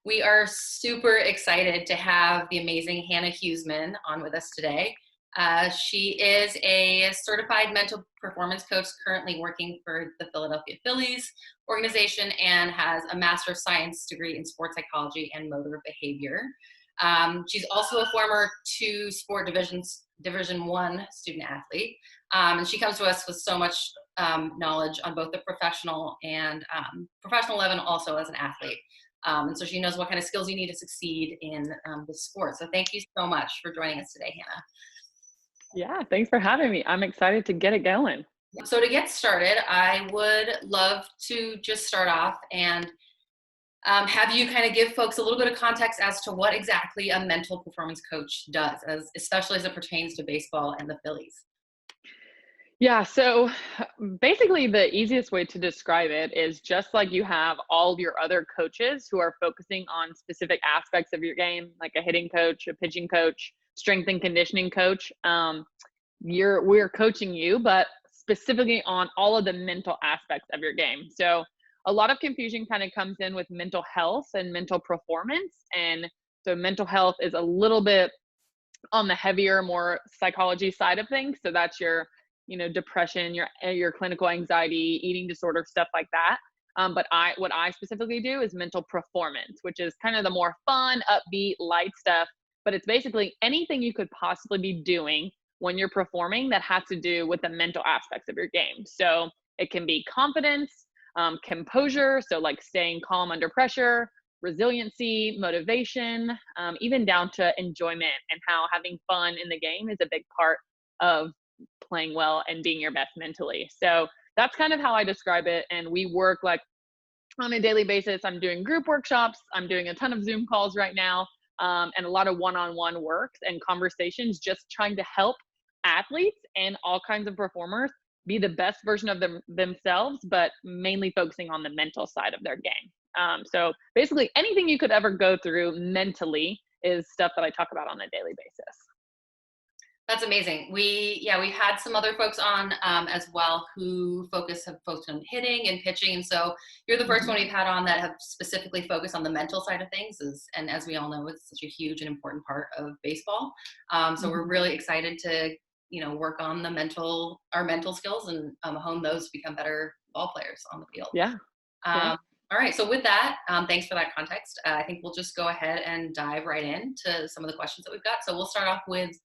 We are super excited to have the amazing Hannah Huesman on with us today. She is a certified mental performance coach currently working for the Philadelphia Phillies organization and has a Master of Science degree in sports psychology and motor behavior. She's also a former two sport Division One student athlete, and she comes to us with so much knowledge on both the professional level and also as an athlete. And so she knows what kind of skills you need to succeed in the sport. So thank you so much for joining us today, Hannah. Yeah, thanks for having me. I'm excited to get it going. So to get started, I would love to just start off and have you kind of give folks a little bit of context as to what exactly a mental performance coach does, especially as it pertains to baseball and the Phillies. Yeah, so basically the easiest way to describe it is just like you have all of your other coaches who are focusing on specific aspects of your game, like a hitting coach, a pitching coach, strength and conditioning coach. We're coaching you, but specifically on all of the mental aspects of your game. So a lot of confusion kind of comes in with mental health and mental performance. And so mental health is a little bit on the heavier, more psychology side of things. So that's your depression, your clinical anxiety, eating disorder, stuff like that. But what I specifically do is mental performance, which is kind of the more fun, upbeat, light stuff. But it's basically anything you could possibly be doing when you're performing that has to do with the mental aspects of your game. So it can be confidence, composure, so like staying calm under pressure, resiliency, motivation, even down to enjoyment and how having fun in the game is a big part of playing well and being your best mentally. So that's kind of how I describe it. And we work like on a daily basis. I'm doing group workshops. I'm doing a ton of Zoom calls right now, and a lot of one-on-one works and conversations, just trying to help athletes and all kinds of performers be the best version of themselves, but mainly focusing on the mental side of their game. So basically anything you could ever go through mentally is stuff that I talk about on a daily basis. That's amazing. We've had some other folks on as well who have focused on hitting and pitching. And so you're the first one we've had on that have specifically focused on the mental side of things. And as we all know, it's such a huge and important part of baseball. So we're really excited to, work on our mental skills and hone those to become better ball players on the field. Yeah. All right. So with that, thanks for that context. I think we'll just go ahead and dive right into some of the questions that we've got. So we'll start off with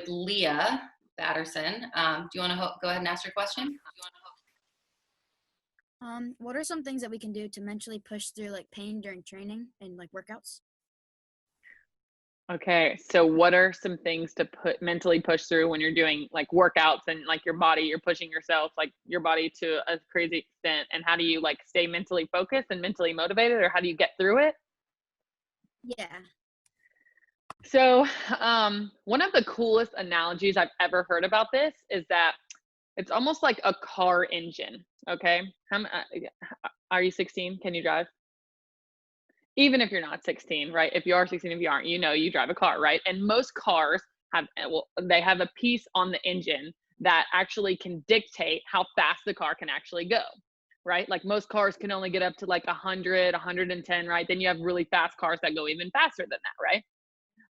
Leah Batterson. Do you want to go ahead and ask your question? What are some things that we can do to mentally push through like pain during training and like workouts? Okay, so what are some things to mentally push through when you're doing like workouts and like your body, you're pushing yourself, like your body to a crazy extent, and how do you like stay mentally focused and mentally motivated, or how do you get through it? Yeah. So one of the coolest analogies I've ever heard about this is that it's almost like a car engine. Okay. Are you 16? Can you drive? Even if you're not 16, right? If you are 16, if you aren't, you drive a car, right? And most cars they have a piece on the engine that actually can dictate how fast the car can actually go, right? Like most cars can only get up to like 100, 110, right? Then you have really fast cars that go even faster than that, right?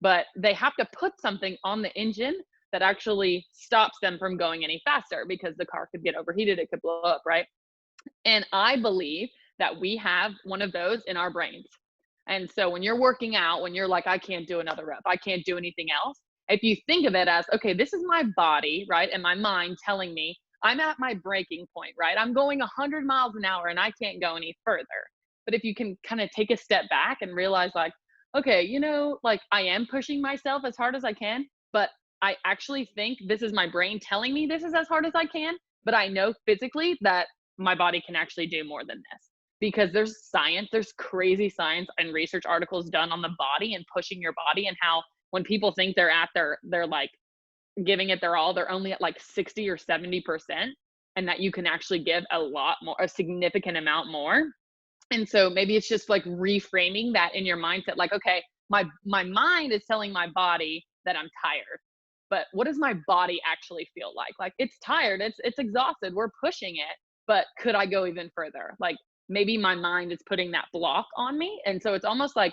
But they have to put something on the engine that actually stops them from going any faster, because the car could get overheated, it could blow up, right? And I believe that we have one of those in our brains. And so when you're working out, when you're like, I can't do another rep, I can't do anything else, if you think of it as, okay, this is my body, right? And my mind telling me I'm at my breaking point, right? I'm going 100 miles an hour and I can't go any further. But if you can kind of take a step back and realize like, okay, like I am pushing myself as hard as I can, but I actually think this is my brain telling me this is as hard as I can, but I know physically that my body can actually do more than this, because there's crazy science and research articles done on the body and pushing your body, and how when people think they're like giving it their all, they're only at like 60 or 70%, and that you can actually give a significant amount more. And so maybe it's just like reframing that in your mindset, like, okay, my mind is telling my body that I'm tired, but what does my body actually feel like? Like it's tired, it's exhausted, we're pushing it, but could I go even further? Like maybe my mind is putting that block on me. And so it's almost like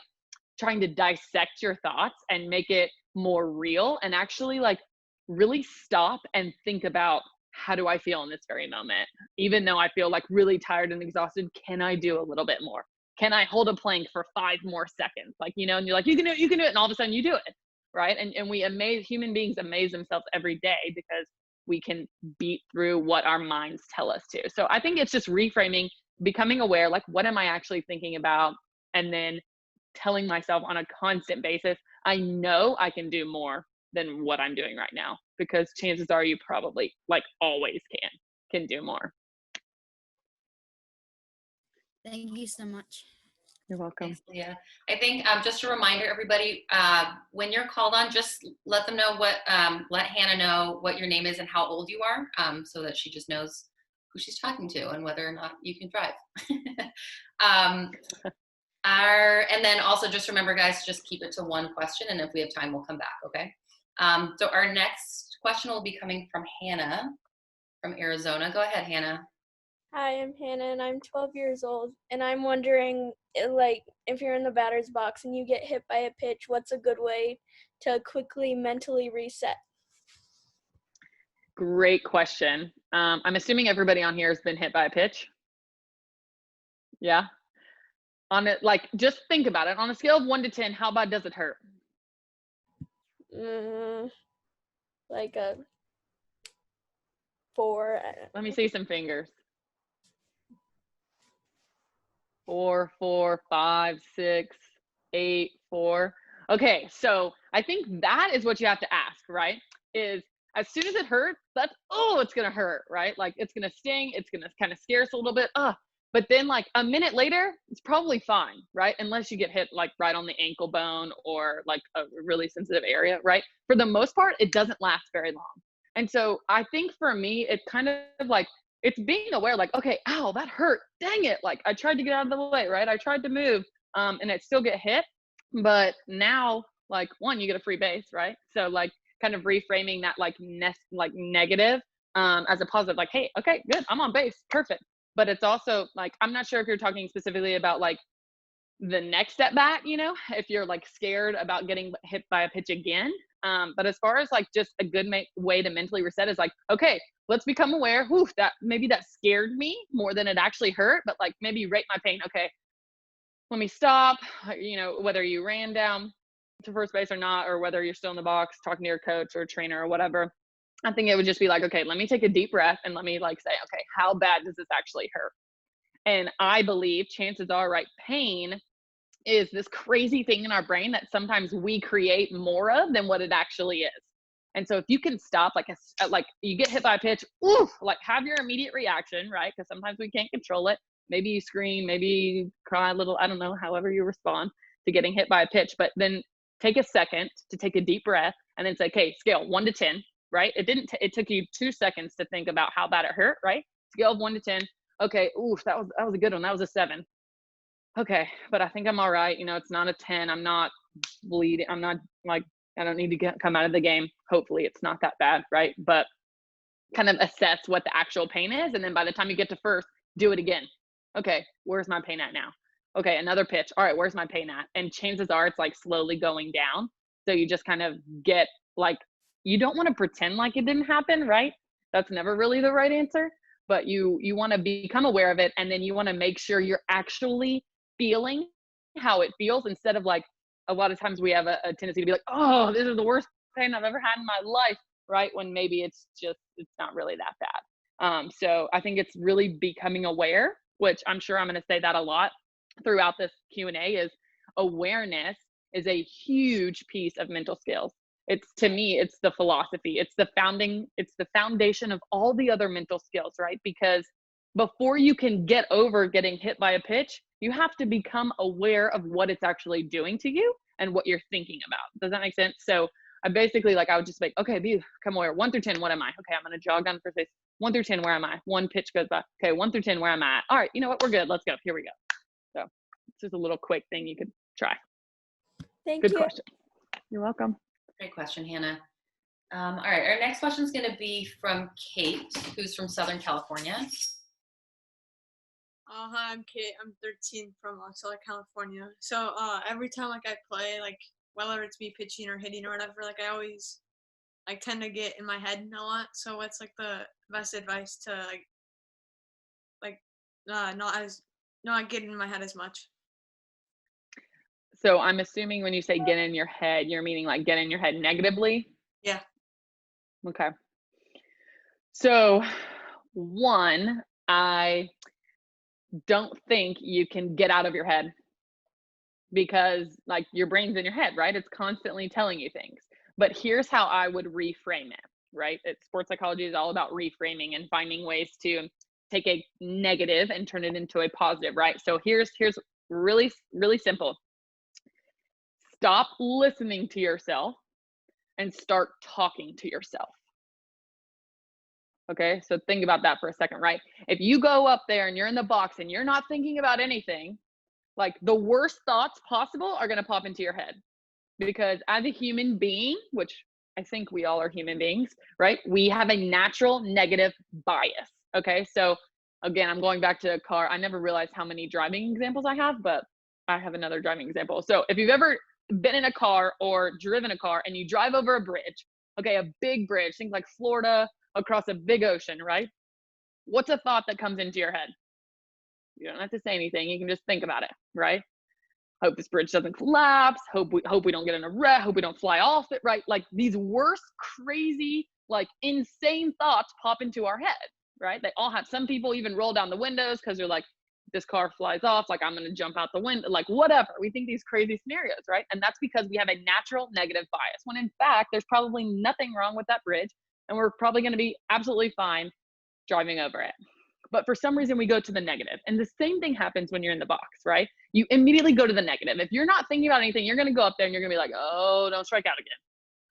trying to dissect your thoughts and make it more real and actually like really stop and think about, how do I feel in this very moment? Even though I feel like really tired and exhausted, can I do a little bit more? Can I hold a plank for 5 more seconds? Like, you know, and you're like, you can do it, and all of a sudden you do it, right? And human beings amaze themselves every day because we can beat through what our minds tell us to. So I think it's just reframing, becoming aware, like, what am I actually thinking about? And then telling myself on a constant basis, I know I can do more than what I'm doing right now, because chances are you probably, like, always can do more. Thank you so much. You're welcome. Thanks, Leah. I think just a reminder, everybody, when you're called on, just let them know let Hannah know what your name is and how old you are, so that she just knows who she's talking to and whether or not you can drive. And then also just remember, guys, just keep it to one question, and if we have time, we'll come back, okay? So our next question will be coming from Hannah from Arizona. Go ahead, Hannah. Hi, I'm Hannah, and I'm 12 years old, and I'm wondering, like, if you're in the batter's box and you get hit by a pitch, what's a good way to quickly mentally reset? Great question. I'm assuming everybody on here has been hit by a pitch. Yeah. On it, like, just think about it. On a scale of 1 to 10, how bad does it hurt? Like a 4. Let me see some fingers. 4, 4, 5, 6, 8, 4. Okay, so I think that is what you have to ask, right? Is as soon as it hurts, that's, oh, it's gonna hurt, right? Like, it's gonna sting, it's gonna kind of scare us a little bit. But then like a minute later, it's probably fine, right? Unless you get hit like right on the ankle bone or like a really sensitive area, right? For the most part, it doesn't last very long. And so I think for me, it's kind of like, it's being aware, like, okay, ow, that hurt. Dang it. Like, I tried to get out of the way, right? I tried to move, and it still get hit. But now, like, one, you get a free base, right? So like kind of reframing that like negative as a positive, like, hey, okay, good, I'm on base, perfect. But it's also like, I'm not sure if you're talking specifically about like the next step back, you know, if you're like scared about getting hit by a pitch again. But as far as like just a good way to mentally reset is like, okay, let's become aware. Whew, that maybe that scared me more than it actually hurt, but like maybe rate my pain. Okay, let me stop. You know, whether you ran down to first base or not, or whether you're still in the box talking to your coach or trainer or whatever. I think it would just be like, okay, let me take a deep breath and let me like say, okay, how bad does this actually hurt? And I believe chances are, right, pain is this crazy thing in our brain that sometimes we create more of than what it actually is. And so if you can stop, like you get hit by a pitch, oof, like have your immediate reaction, right? Because sometimes we can't control it. Maybe you scream, maybe you cry a little, I don't know, however you respond to getting hit by a pitch, but then take a second to take a deep breath and then say, okay, scale 1 to 10, right? It took you 2 seconds to think about how bad it hurt, right? Scale of 1 to 10. Okay, oof, that was a good one. That was a 7. Okay, but I think I'm all right. You know, it's not a 10. I'm not bleeding. I'm not like, I don't need to come out of the game. Hopefully it's not that bad, right? But kind of assess what the actual pain is. And then by the time you get to first, do it again. Okay, where's my pain at now? Okay, another pitch. All right, where's my pain at? And chances are it's like slowly going down. So you just kind of get like, you don't want to pretend like it didn't happen, right? That's never really the right answer. But you want to become aware of it. And then you want to make sure you're actually feeling how it feels, instead of like, a lot of times we have a tendency to be like, oh, this is the worst pain I've ever had in my life, right? When maybe it's not really that bad. So I think it's really becoming aware, which I'm sure I'm going to say that a lot throughout this Q&A, is awareness is a huge piece of mental skills. It's, to me, it's the philosophy, it's the foundation of all the other mental skills, right? Because before you can get over getting hit by a pitch, you have to become aware of what it's actually doing to you and what you're thinking about. Does that make sense? So I basically, like, I would just be like, okay, become aware. 1 through 10, what am I? Okay, I'm going to jog down first base. 1 through 10, where am I? 1 pitch goes by. Okay, 1 through 10, where am I? All right, you know what? We're good. Let's go. Here we go. So it's just a little quick thing you could try. Thank Good you. question. You're welcome. Great question, Hannah. All right, our next question is going to be from Kate, who's from Southern California. Hi, I'm Kate. I'm 13 from Southern California. So every time like I play, like whether it's me pitching or hitting or whatever, like I always like tend to get in my head a lot. So what's like the best advice to not get in my head as much? So I'm assuming when you say get in your head, you're meaning like get in your head negatively. Yeah. Okay. So one, I don't think you can get out of your head because like your brain's in your head, right? It's constantly telling you things. But here's how I would reframe it, right? Sports psychology is all about reframing and finding ways to take a negative and turn it into a positive, right? So here's really, really simple. Stop listening to yourself and start talking to yourself. Okay, so think about that for a second, right? If you go up there and you're in the box and you're not thinking about anything, like the worst thoughts possible are going to pop into your head. Because as a human being, which I think we all are human beings, right? We have a natural negative bias. Okay, so again, I'm going back to a car. I never realized how many driving examples I have, but I have another driving example. So if you've ever been in a car or driven a car and you drive over a bridge, okay, a big bridge, think like Florida across a big ocean, right? What's a thought that comes into your head? You don't have to say anything. You can just think about it, right? Hope this bridge doesn't collapse. Hope we don't get in a wreck. Hope we don't fly off it, right? Like these worst, crazy, like insane thoughts pop into our head, right? They all have, some people even roll down the windows because they're like, this car flies off, like I'm going to jump out the window, like whatever. We think these crazy scenarios, right? And that's because we have a natural negative bias, when in fact, there's probably nothing wrong with that bridge. And we're probably going to be absolutely fine driving over it. But for some reason we go to the negative. And the same thing happens when you're in the box, right? You immediately go to the negative. If you're not thinking about anything, you're going to go up there and you're going to be like, oh, don't strike out again.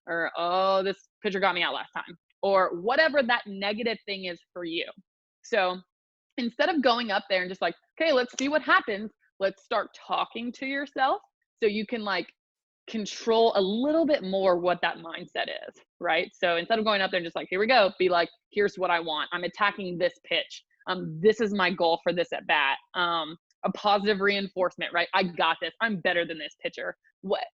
Or, oh, this pitcher got me out last time. Or whatever that negative thing is for you. So instead of going up there and just like, okay, let's see what happens. Let's start talking to yourself so you can like control a little bit more what that mindset is, right? So instead of going up there and just like, here we go, be like, here's what I want. I'm attacking this pitch. This is my goal for this at bat. A positive reinforcement, right? I got this. I'm better than this pitcher.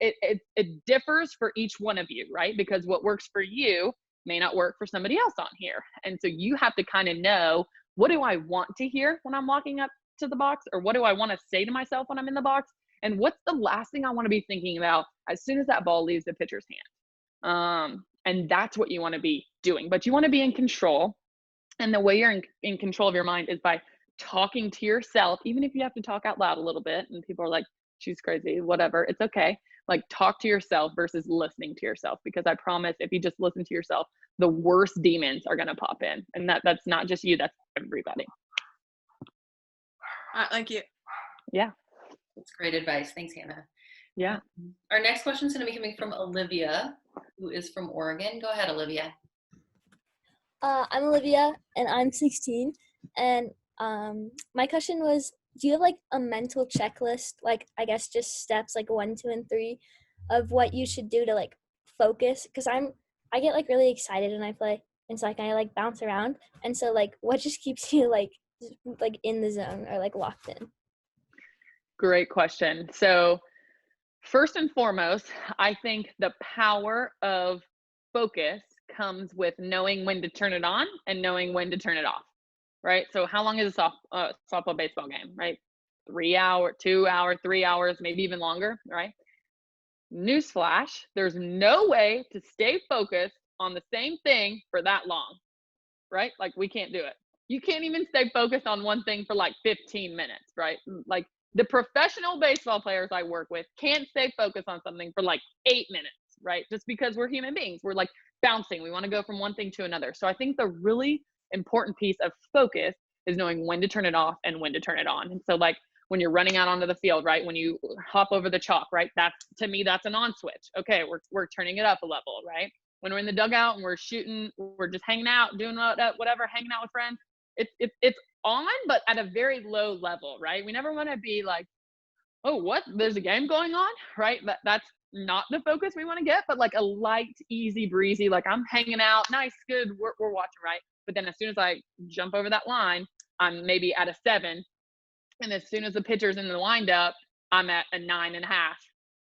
It differs for each one of you, right? Because what works for you may not work for somebody else on here. And so you have to kind of know, what do I want to hear when I'm walking up to the box? Or what do I want to say to myself when I'm in the box? And what's the last thing I want to be thinking about as soon as that ball leaves the pitcher's hand? And that's what you want to be doing. But you want to be in control. And the way you're in control of your mind is by talking to yourself, even if you have to talk out loud a little bit and people are like, she's crazy, whatever, it's okay. Like talk to yourself versus listening to yourself, because I promise if you just listen to yourself, the worst demons are going to pop in. And that's not just you, that's everybody. Thank you. Yeah. That's great advice. Thanks, Hannah. Yeah. Our next question is going to be coming from Olivia, who is from Oregon. Go ahead, Olivia. I'm Olivia, and I'm 16. And my question was, do you have like a mental checklist, like I guess just steps like 1, 2, and 3 of what you should do to like focus? Because I get like really excited when I play, and so like I like bounce around. And so like, what just keeps you like in the zone or like locked in? Great question. So first and foremost, I think the power of focus comes with knowing when to turn it on and knowing when to turn it off, right? So how long is a softball baseball game, right? 3 hours, 2 hours, 3 hours, maybe even longer, right? Newsflash, there's no way to stay focused on the same thing for that long, right? Like we can't do it. You can't even stay focused on one thing for like 15 minutes, right? Like the professional baseball players I work with can't stay focused on something for like 8 minutes, right? Just because we're human beings. We're like bouncing. We want to go from one thing to another. So I think the really important piece of focus is knowing when to turn it off and when to turn it on. And so like when you're running out onto the field, right? When you hop over the chalk, right? That's, to me, that's an on switch. Okay, we're turning it up a level, right? When we're in the dugout and we're shooting, we're just hanging out, doing whatever, hanging out with friends. It's on, but at a very low level, right? We never want to be like, oh, what? There's a game going on, right? That's not the focus we want to get, but like a light, easy breezy, like I'm hanging out, nice, good, we're watching, right? But then as soon as I jump over that line, I'm maybe at a 7, And as soon as the pitcher's in the windup, I'm at a 9.5,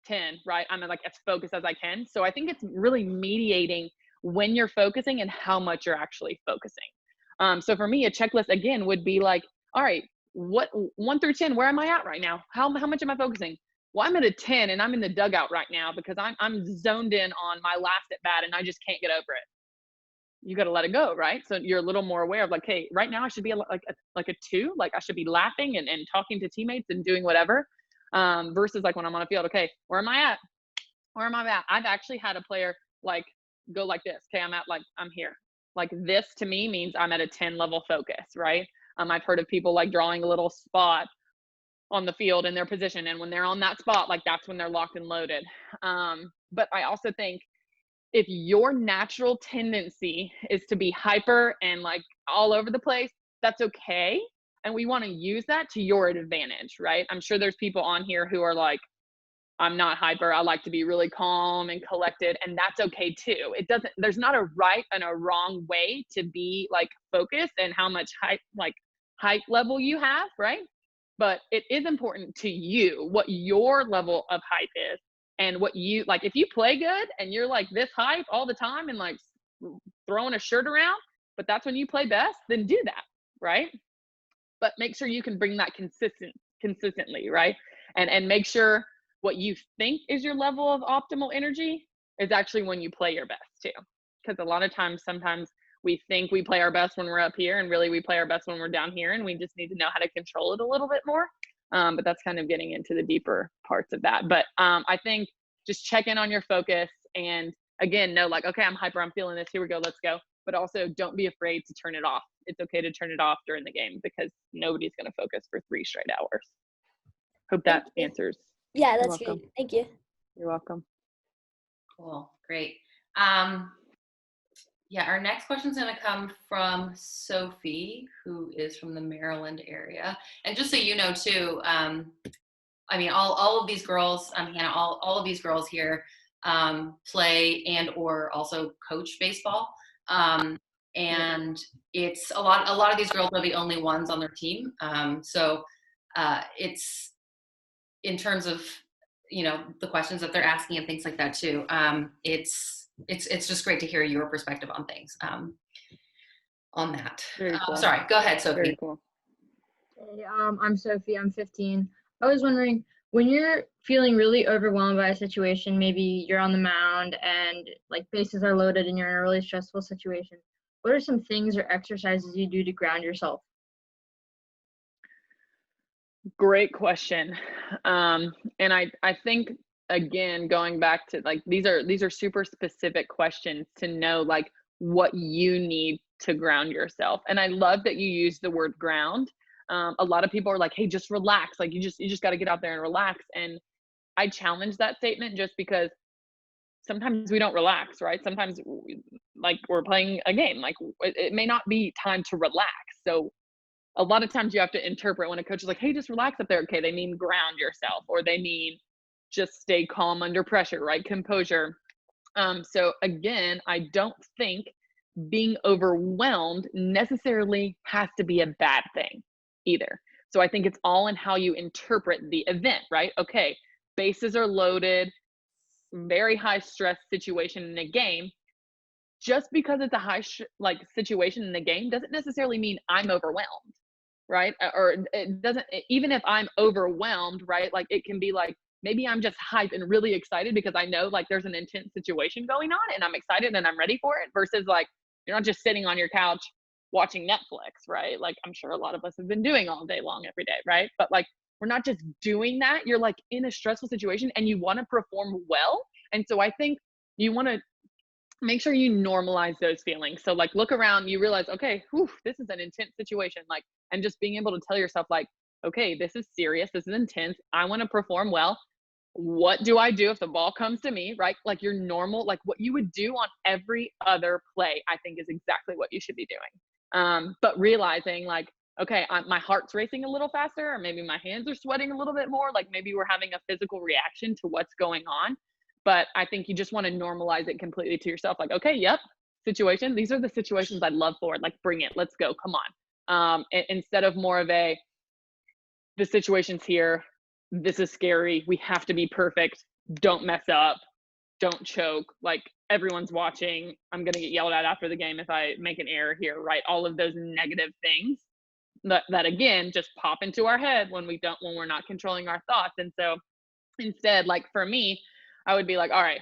10, right? I'm like as focused as I can. So I think it's really mediating when you're focusing and how much you're actually focusing. So for me, a checklist again would be like, all right, what 1 through 10, where am I at right now? How much am I focusing? Well, I'm at a 10 and I'm in the dugout right now because I'm zoned in on my last at bat and I just can't get over it. You got to let it go, right? So you're a little more aware of like, hey, right now I should be like a 2, like I should be laughing and talking to teammates and doing whatever. Versus like when I'm on a field, okay, where am I at? Where am I at? I've actually had a player like go like this. Okay, I'm here. Like this to me means I'm at a 10 level focus, right? I've heard of people like drawing a little spot on the field in their position. And when they're on that spot, like that's when they're locked and loaded. But I also think if your natural tendency is to be hyper and like all over the place, that's okay. And we want to use that to your advantage, right? I'm sure there's people on here who are like, I'm not hyper. I like to be really calm and collected. And that's okay too. There's not a right and a wrong way to be like focused and how much hype level you have, right? But it is important to you what your level of hype is and what you like. If you play good and you're like this hype all the time and like throwing a shirt around, but that's when you play best, then do that, right? But make sure you can bring that consistently, right? And make sure what you think is your level of optimal energy is actually when you play your best too. Because a lot of times, sometimes we think we play our best when we're up here and really we play our best when we're down here, and we just need to know how to control it a little bit more. But that's kind of getting into the deeper parts of that. But I think just check in on your focus and again, know like, okay, I'm hyper, I'm feeling this, here we go, let's go. But also don't be afraid to turn it off. It's okay to turn it off during the game because nobody's going to focus for 3 straight hours. Hope that answers. Yeah, that's great. Thank you. You're welcome. Cool. Great. Yeah, our next question is going to come from Sophie, who is from the Maryland area. And just so you know, too, I mean, all of these girls, Hannah, all of these girls here play and or also coach baseball. And it's a lot of these girls are the only ones on their team. So it's in terms of, you know, the questions that they're asking and things like that too. It's just great to hear your perspective on things on that. Very cool. Sorry, go ahead, Sophie. Very cool. Hey, I'm Sophie, I'm 15. I was wondering, when you're feeling really overwhelmed by a situation, maybe you're on the mound and like bases are loaded and you're in a really stressful situation, what are some things or exercises you do to ground yourself? Great question. And I think, again, going back to like, these are super specific questions to know like what you need to ground yourself. And I love that you use the word ground. A lot of people are like, hey, just relax. Like you just got to get out there and relax. And I challenge that statement just because sometimes we don't relax, right? Sometimes like we're playing a game, like it may not be time to relax. So a lot of times you have to interpret when a coach is like, hey, just relax up there. Okay, they mean ground yourself, or they mean just stay calm under pressure, right? Composure. So again, I don't think being overwhelmed necessarily has to be a bad thing either. So I think it's all in how you interpret the event, right? Okay, bases are loaded, very high stress situation in a game. Just because it's a high situation in the game doesn't necessarily mean I'm overwhelmed, right? Or it doesn't, even if I'm overwhelmed, right? Like it can be like, maybe I'm just hyped and really excited because I know like there's an intense situation going on and I'm excited and I'm ready for it, versus like you're not just sitting on your couch watching Netflix, right? Like I'm sure a lot of us have been doing all day long every day, right? But like we're not just doing that. You're like in a stressful situation and you want to perform well. And so I think you want to make sure you normalize those feelings. So like look around, you realize, okay, whew, this is an intense situation. Like, and just being able to tell yourself like, okay, this is serious. This is intense. I want to perform well. What do I do if the ball comes to me, right? Like your normal, like what you would do on every other play, I think is exactly what you should be doing. But realizing like, okay, my heart's racing a little faster, or maybe my hands are sweating a little bit more. Like maybe we're having a physical reaction to what's going on. But I think you just want to normalize it completely to yourself. Like, okay, yep, situation. These are the situations I'd love for. Like, bring it. Let's go. Come on. Instead of more of a, the situation's here. This is scary. We have to be perfect. Don't mess up. Don't choke. Like, everyone's watching. I'm going to get yelled at after the game if I make an error here, right? All of those negative things that again, just pop into our head when we're not controlling our thoughts. And so instead, like for me, I would be like, all right,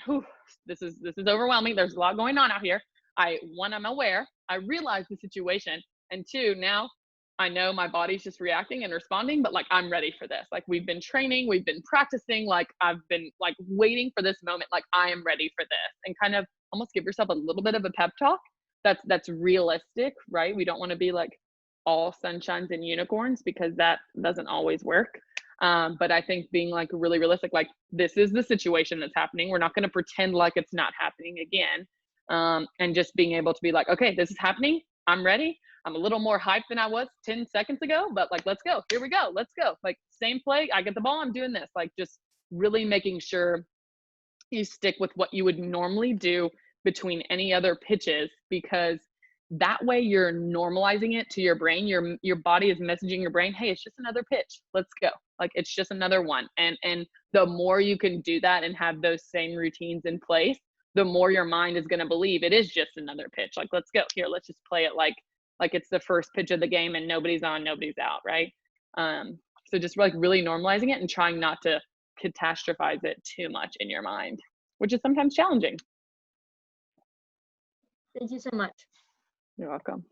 this is overwhelming. There's a lot going on out here. I'm aware. I realize the situation. And 2, now I know my body's just reacting and responding, but like, I'm ready for this. Like, we've been training, we've been practicing, like I've been like waiting for this moment. Like, I am ready for this, and kind of almost give yourself a little bit of a pep talk. That's realistic, right? We don't want to be like all sunshines and unicorns, because that doesn't always work. But I think being like really realistic, like, this is the situation that's happening. We're not going to pretend like it's not happening again. And just being able to be like, okay, this is happening. I'm ready. I'm a little more hyped than I was 10 seconds ago, but like, let's go. Here we go. Let's go. Like, same play. I get the ball. I'm doing this. Like, just really making sure you stick with what you would normally do between any other pitches, because that way you're normalizing it to your brain. Your body is messaging your brain, hey, it's just another pitch. Let's go. Like, it's just another one. And the more you can do that and have those same routines in place, the more your mind is going to believe it is just another pitch. Like, let's go. Here, let's just play it like it's the first pitch of the game and nobody's on, nobody's out, right? So just like really normalizing it and trying not to catastrophize it too much in your mind, which is sometimes challenging. Thank you so much. You're welcome.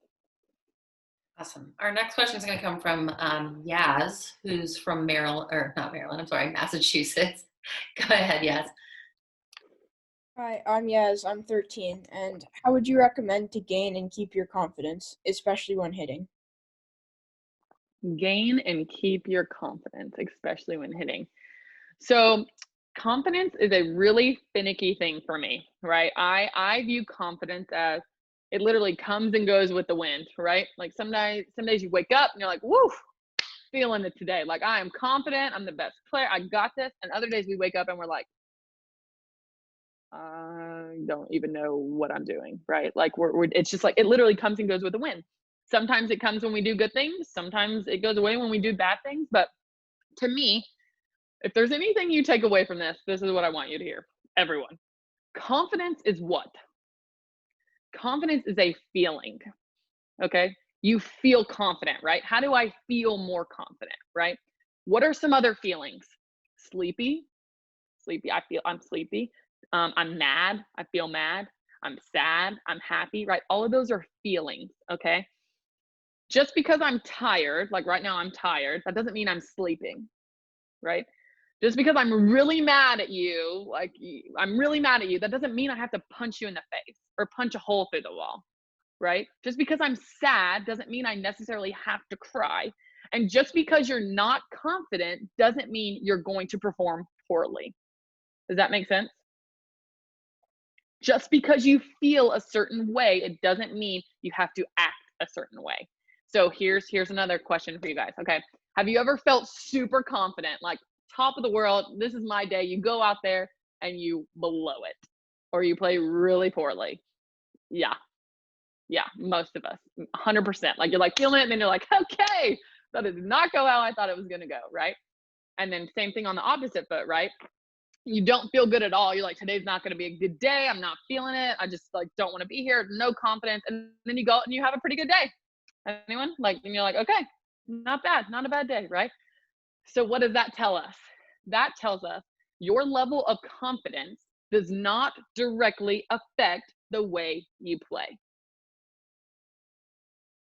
Awesome. Our next question is going to come from Yaz, who's from Massachusetts. Go ahead, Yaz. Hi, I'm Yaz. I'm 13. And how would you recommend to gain and keep your confidence, especially when hitting? Gain and keep your confidence, especially when hitting. So confidence is a really finicky thing for me, right? I view confidence as it literally comes and goes with the wind, right? Like, some days you wake up and you're like, woo, feeling it today. Like, I am confident. I'm the best player. I got this. And other days we wake up and we're like, I don't even know what I'm doing, right? Like, it's just like, it literally comes and goes with the wind. Sometimes it comes when we do good things. Sometimes it goes away when we do bad things. But to me, if there's anything you take away from this is what I want you to hear, everyone. Confidence is what? Confidence is a feeling, okay? You feel confident, right? How do I feel more confident, right? What are some other feelings? Sleepy, I'm sleepy. I'm mad, I feel mad. I'm sad, I'm happy, right? All of those are feelings, okay? Just because I'm tired, like right now I'm tired, that doesn't mean I'm sleeping, right? Just because I'm really mad at you, that doesn't mean I have to punch you in the face or punch a hole through the wall, right? Just because I'm sad doesn't mean I necessarily have to cry. And just because you're not confident doesn't mean you're going to perform poorly. Does that make sense? Just because you feel a certain way, it doesn't mean you have to act a certain way. So here's another question for you guys, okay? Have you ever felt super confident, like top of the world, this is my day, you go out there and you blow it, or you play really poorly? Yeah, most of us, 100%. Like, you're like feeling it and then you're like, okay, that did not go how I thought it was gonna go, right? And then same thing on the opposite foot, right? You don't feel good at all. You're like, today's not going to be a good day. I'm not feeling it. I just like don't want to be here. No confidence. And then you go out and you have a pretty good day. Anyone? Like, and you're like, okay, not bad. Not a bad day, right? So what does that tell us? That tells us your level of confidence does not directly affect the way you play.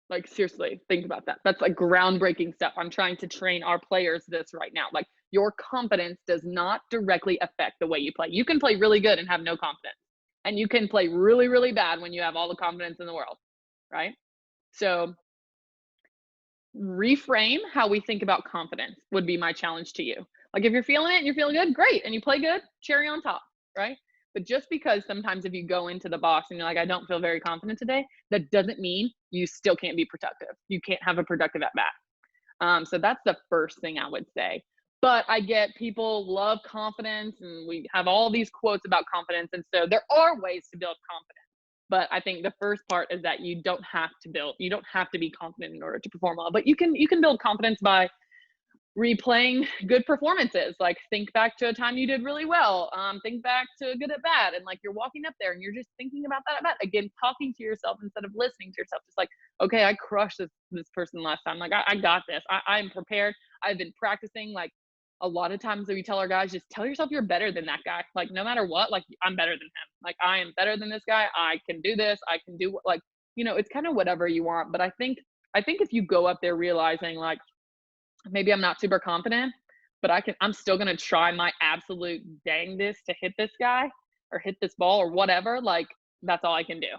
Like, seriously, think about that. That's like groundbreaking stuff. I'm trying to train our players this right now. Like, your confidence does not directly affect the way you play. You can play really good and have no confidence. And you can play really, really bad when you have all the confidence in the world, right? So reframe how we think about confidence would be my challenge to you. Like, if you're feeling it and you're feeling good, great. And you play good, cherry on top, right? But just because sometimes if you go into the box and you're like, I don't feel very confident today, that doesn't mean you still can't be productive. You can't have a productive at bat. So that's the first thing I would say. But I get people love confidence and we have all these quotes about confidence. And so there are ways to build confidence. But I think the first part is that you don't have to be confident in order to perform well. But you can build confidence by replaying good performances. Like, think back to a time you did really well. Think back to a good at bat, and like you're walking up there and you're just thinking about that at bat. Again, talking to yourself instead of listening to yourself. Just like, okay, I crushed this person last time. Like, I got this. I'm prepared. I've been practicing. Like, a lot of times we tell our guys, just tell yourself you're better than that guy. Like, no matter what, like, I'm better than him. Like, I am better than this guy. I can do this. I can do, like, you know, it's kind of whatever you want. But I think if you go up there realizing like, maybe I'm not super confident, but I'm still going to try my absolute dangest to hit this guy or hit this ball or whatever. Like, that's all I can do.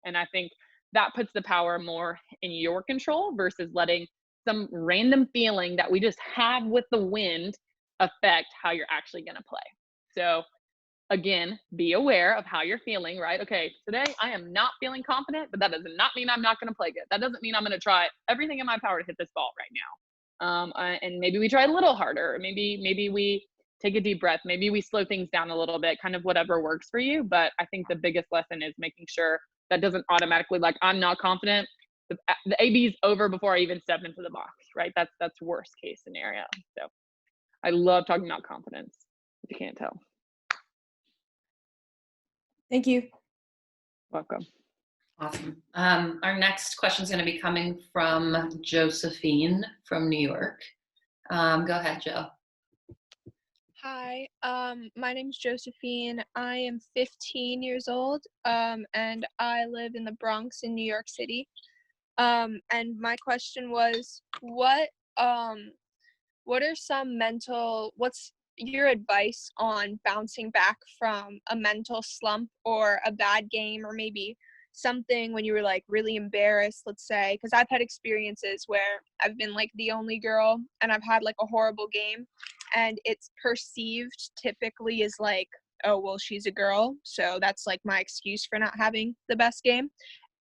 And I think that puts the power more in your control versus letting some random feeling that we just have with the wind affect how you're actually going to play. So again, be aware of how you're feeling, right? Okay, today I am not feeling confident, but that does not mean I'm not going to play good. That doesn't mean I'm going to try everything in my power to hit this ball right now. And maybe we try a little harder. Maybe we take a deep breath. Maybe we slow things down a little bit, kind of whatever works for you. But I think the biggest lesson is making sure that doesn't automatically, like, I'm not confident. The AB's over before I even step into the box, right? That's worst case scenario. So I love talking about confidence, if you can't tell. Thank you. Welcome. Awesome. Our next question is going to be coming from Josephine from New York. Go ahead, Joe. Hi, my name's Josephine. I am 15 years old, and I live in the Bronx in New York City. And my question was, what's your advice on bouncing back from a mental slump or a bad game, or maybe something when you were like really embarrassed, let's say, because I've had experiences where I've been like the only girl and I've had like a horrible game, and it's perceived typically as like, oh, well, she's a girl, so that's like my excuse for not having the best game.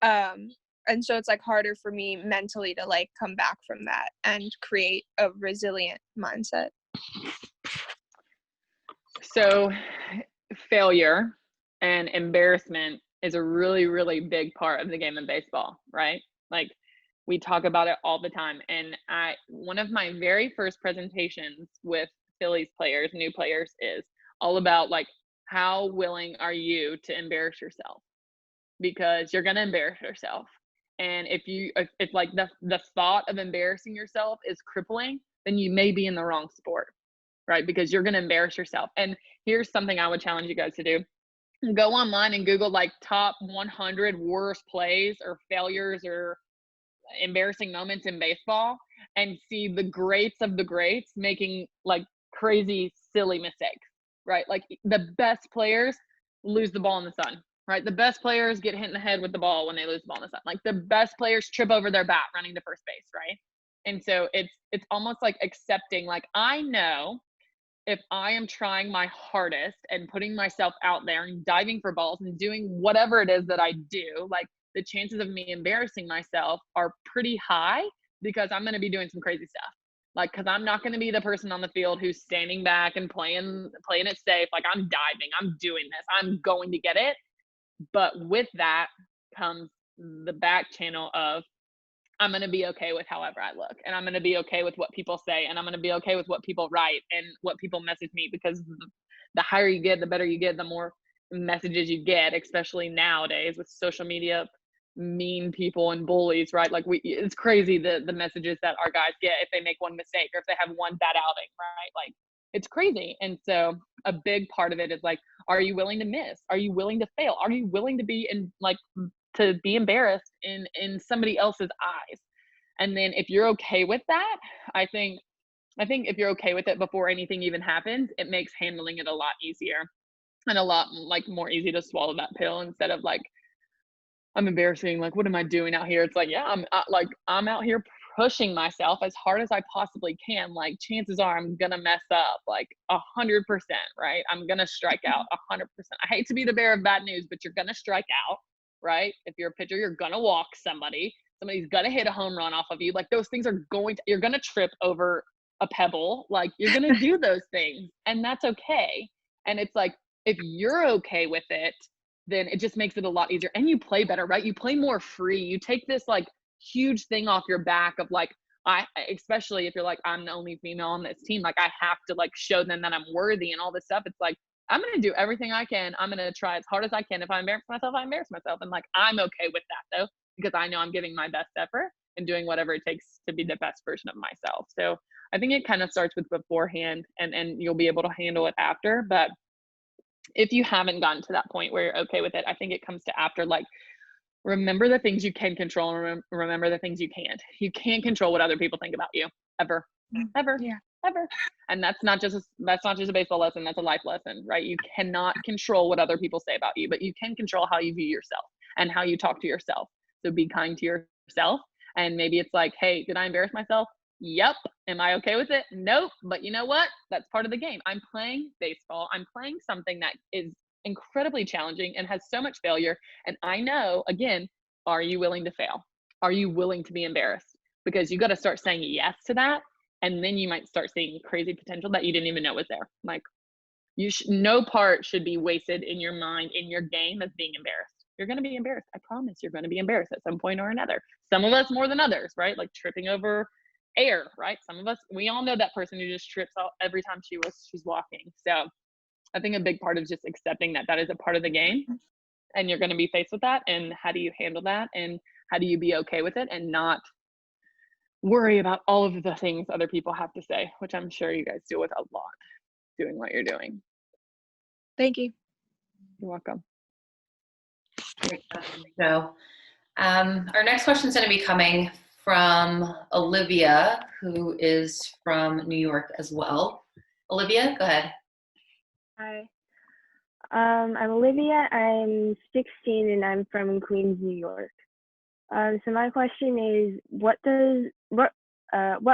And so it's like harder for me mentally to like come back from that and create a resilient mindset. So failure and embarrassment is a really, really big part of the game of baseball, right? Like, we talk about it all the time. And one of my very first presentations with Phillies players, new players, is all about like, how willing are you to embarrass yourself? Because you're going to embarrass yourself. And if like the thought of embarrassing yourself is crippling, then you may be in the wrong sport, right? Because you're going to embarrass yourself. And here's something I would challenge you guys to do. Go online and Google like top 100 worst plays or failures or embarrassing moments in baseball, and see the greats of the greats making like crazy, silly mistakes, right? Like, the best players lose the ball in the sun, right? The best players get hit in the head with the ball when they lose the ball in the sun. Like, the best players trip over their bat running to first base, right? And so it's almost like accepting, like, I know if I am trying my hardest and putting myself out there and diving for balls and doing whatever it is that I do, like, the chances of me embarrassing myself are pretty high, because I'm going to be doing some crazy stuff. Like, because I'm not going to be the person on the field who's standing back and playing it safe. Like, I'm diving, I'm doing this, I'm going to get it. But with that comes the back channel of, I'm going to be okay with however I look, and I'm going to be okay with what people say, and I'm going to be okay with what people write and what people message me, because the higher you get, the better you get, the more messages you get, especially nowadays with social media, mean people and bullies, right? Like, it's crazy the messages that our guys get if they make one mistake or if they have one bad outing, right? Like, it's crazy. And so a big part of it is like, are you willing to miss? Are you willing to fail? Are you willing to be to be embarrassed in somebody else's eyes? And then if you're okay with that, I think if you're okay with it before anything even happens, it makes handling it a lot easier and a lot like more easy to swallow that pill, instead of like, I'm embarrassing, like, what am I doing out here? It's like, yeah, I'm out here pushing myself as hard as I possibly can. Like, chances are I'm gonna mess up like 100%, right? I'm gonna strike out 100%. I hate to be the bearer of bad news, but you're gonna strike out, right? If you're a pitcher, you're gonna walk somebody's gonna hit a home run off of you. Like, those things are you're gonna trip over a pebble. Like, you're gonna do those things, and that's okay. And it's like, if you're okay with it, then it just makes it a lot easier, and you play better, right? You play more free. You take this like huge thing off your back of like, especially if you're like, I'm the only female on this team, like I have to like show them that I'm worthy and all this stuff. It's like, I'm going to do everything I can. I'm going to try as hard as I can. If I embarrass myself, I embarrass myself. And like, I'm okay with that though, because I know I'm giving my best effort and doing whatever it takes to be the best version of myself. So I think it kind of starts with beforehand, and you'll be able to handle it after. But if you haven't gotten to that point where you're okay with it, I think it comes to after. Like, remember the things you can control, and remember the things you can't. You can't control what other people think about you, ever. And that's not just a baseball lesson, that's a life lesson, right? You cannot control what other people say about you, but you can control how you view yourself and how you talk to yourself. So be kind to yourself. And maybe it's like, hey, did I embarrass myself? Yep. Am I okay with it? Nope. But you know what? That's part of the game. I'm playing baseball. I'm playing something that is incredibly challenging and has so much failure. And I know, again, are you willing to fail? Are you willing to be embarrassed? Because you got to start saying yes to that. And then you might start seeing crazy potential that you didn't even know was there. Like, no part should be wasted in your mind, in your game, as being embarrassed. You're going to be embarrassed. I promise you're going to be embarrassed at some point or another. Some of us more than others, right? Like tripping over air, right? Some of us, we all know that person who just trips out every time she's walking. So I think a big part of just accepting that is a part of the game, and you're going to be faced with that. And how do you handle that? And how do you be okay with it and not worry about all of the things other people have to say, which I'm sure you guys deal with a lot doing what you're doing. Thank you. You're welcome. Great question. So, our next question is going to be coming from Olivia, who is from New York as well. Olivia, go ahead. Hi. I'm Olivia. I'm 16 and I'm from Queens, New York. So my question is, what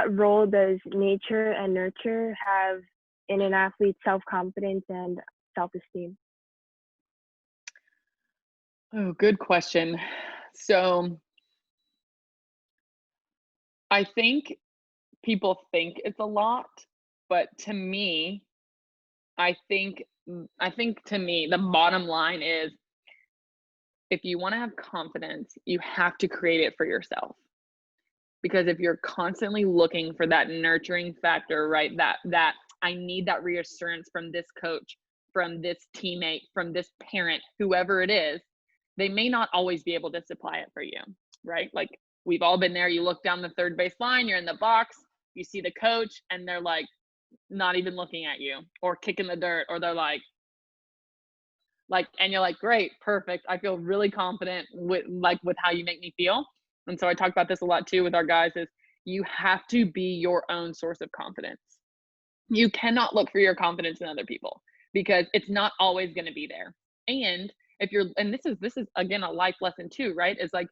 role does nature and nurture have in an athlete's self-confidence and self-esteem? Oh, good question. So I think people think it's a lot, but to me, I think to me, the bottom line is, if you want to have confidence, you have to create it for yourself. Because if you're constantly looking for that nurturing factor, right, that I need that reassurance from this coach, from this teammate, from this parent, whoever it is, they may not always be able to supply it for you, right? Like, we've all been there. You look down the third base line, you're in the box, you see the coach, and they're like not even looking at you, or kicking the dirt, or they're like, and you're like, great, perfect. I feel really confident with how you make me feel. And so I talk about this a lot too with our guys, is you have to be your own source of confidence. You cannot look for your confidence in other people, because it's not always going to be there. And this is again a life lesson too, right? It's like,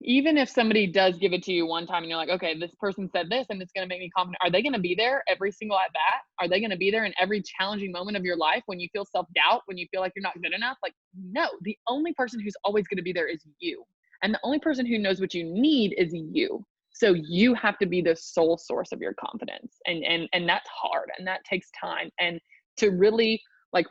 even if somebody does give it to you one time and you're like, okay, this person said this and it's going to make me confident, are they going to be there every single at bat? Are they going to be there in every challenging moment of your life when you feel self-doubt, when you feel like you're not good enough? Like, no, the only person who's always going to be there is you. And the only person who knows what you need is you. So you have to be the sole source of your confidence. And that's hard, and that takes time. And to really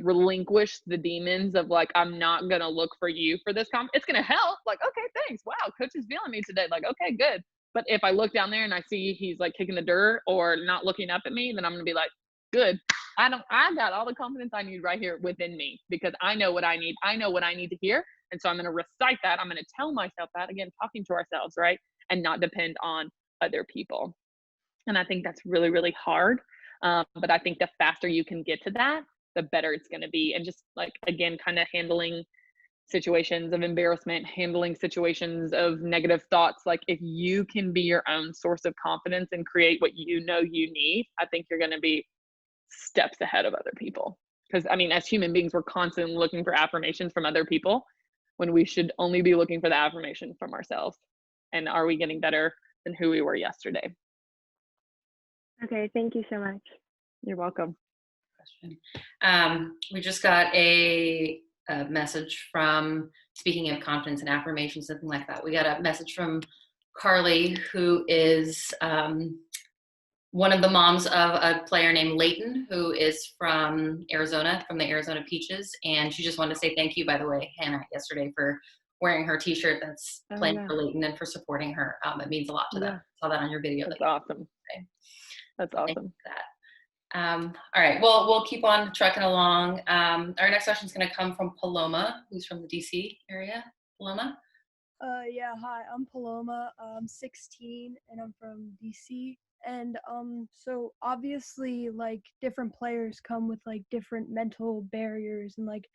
relinquish the demons of I'm not going to look for you for this it's going to help. Okay, thanks. Wow, coach is feeling me today. Okay, good. But if I look down there and I see he's kicking the dirt or not looking up at me, then I'm going to be like, good. I got all the confidence I need right here within me, because I know what I need. I know what I need to hear. And so I'm going to recite that. I'm going to tell myself that, again, talking to ourselves, right? And not depend on other people. And I think that's really, really hard. But I think the faster you can get to that, the better it's going to be. And just again, kind of handling situations of embarrassment, handling situations of negative thoughts. If you can be your own source of confidence and create what you know you need, I think you're going to be steps ahead of other people. Because as human beings, we're constantly looking for affirmations from other people, when we should only be looking for the affirmation from ourselves. And are we getting better than who we were yesterday? Okay, thank you so much. You're welcome. We just got a message from, speaking of confidence and affirmation, something like that. We got a message from Carly, who is one of the moms of a player named Layton, who is from Arizona, from the Arizona Peaches. And she just wanted to say thank you, by the way, Hannah, yesterday for wearing her t-shirt that's playing yeah. for Leighton and for supporting her. It means a lot to them. Yeah. I saw that on your video. That's that you awesome. posted. That's Thank you awesome. for that. All right, well, we'll keep on trucking along. Our next question is going to come from Paloma, who's from the DC area. Paloma? Yeah, hi, I'm Paloma. I'm 16 and I'm from DC. And so obviously like different players come with like different mental barriers and like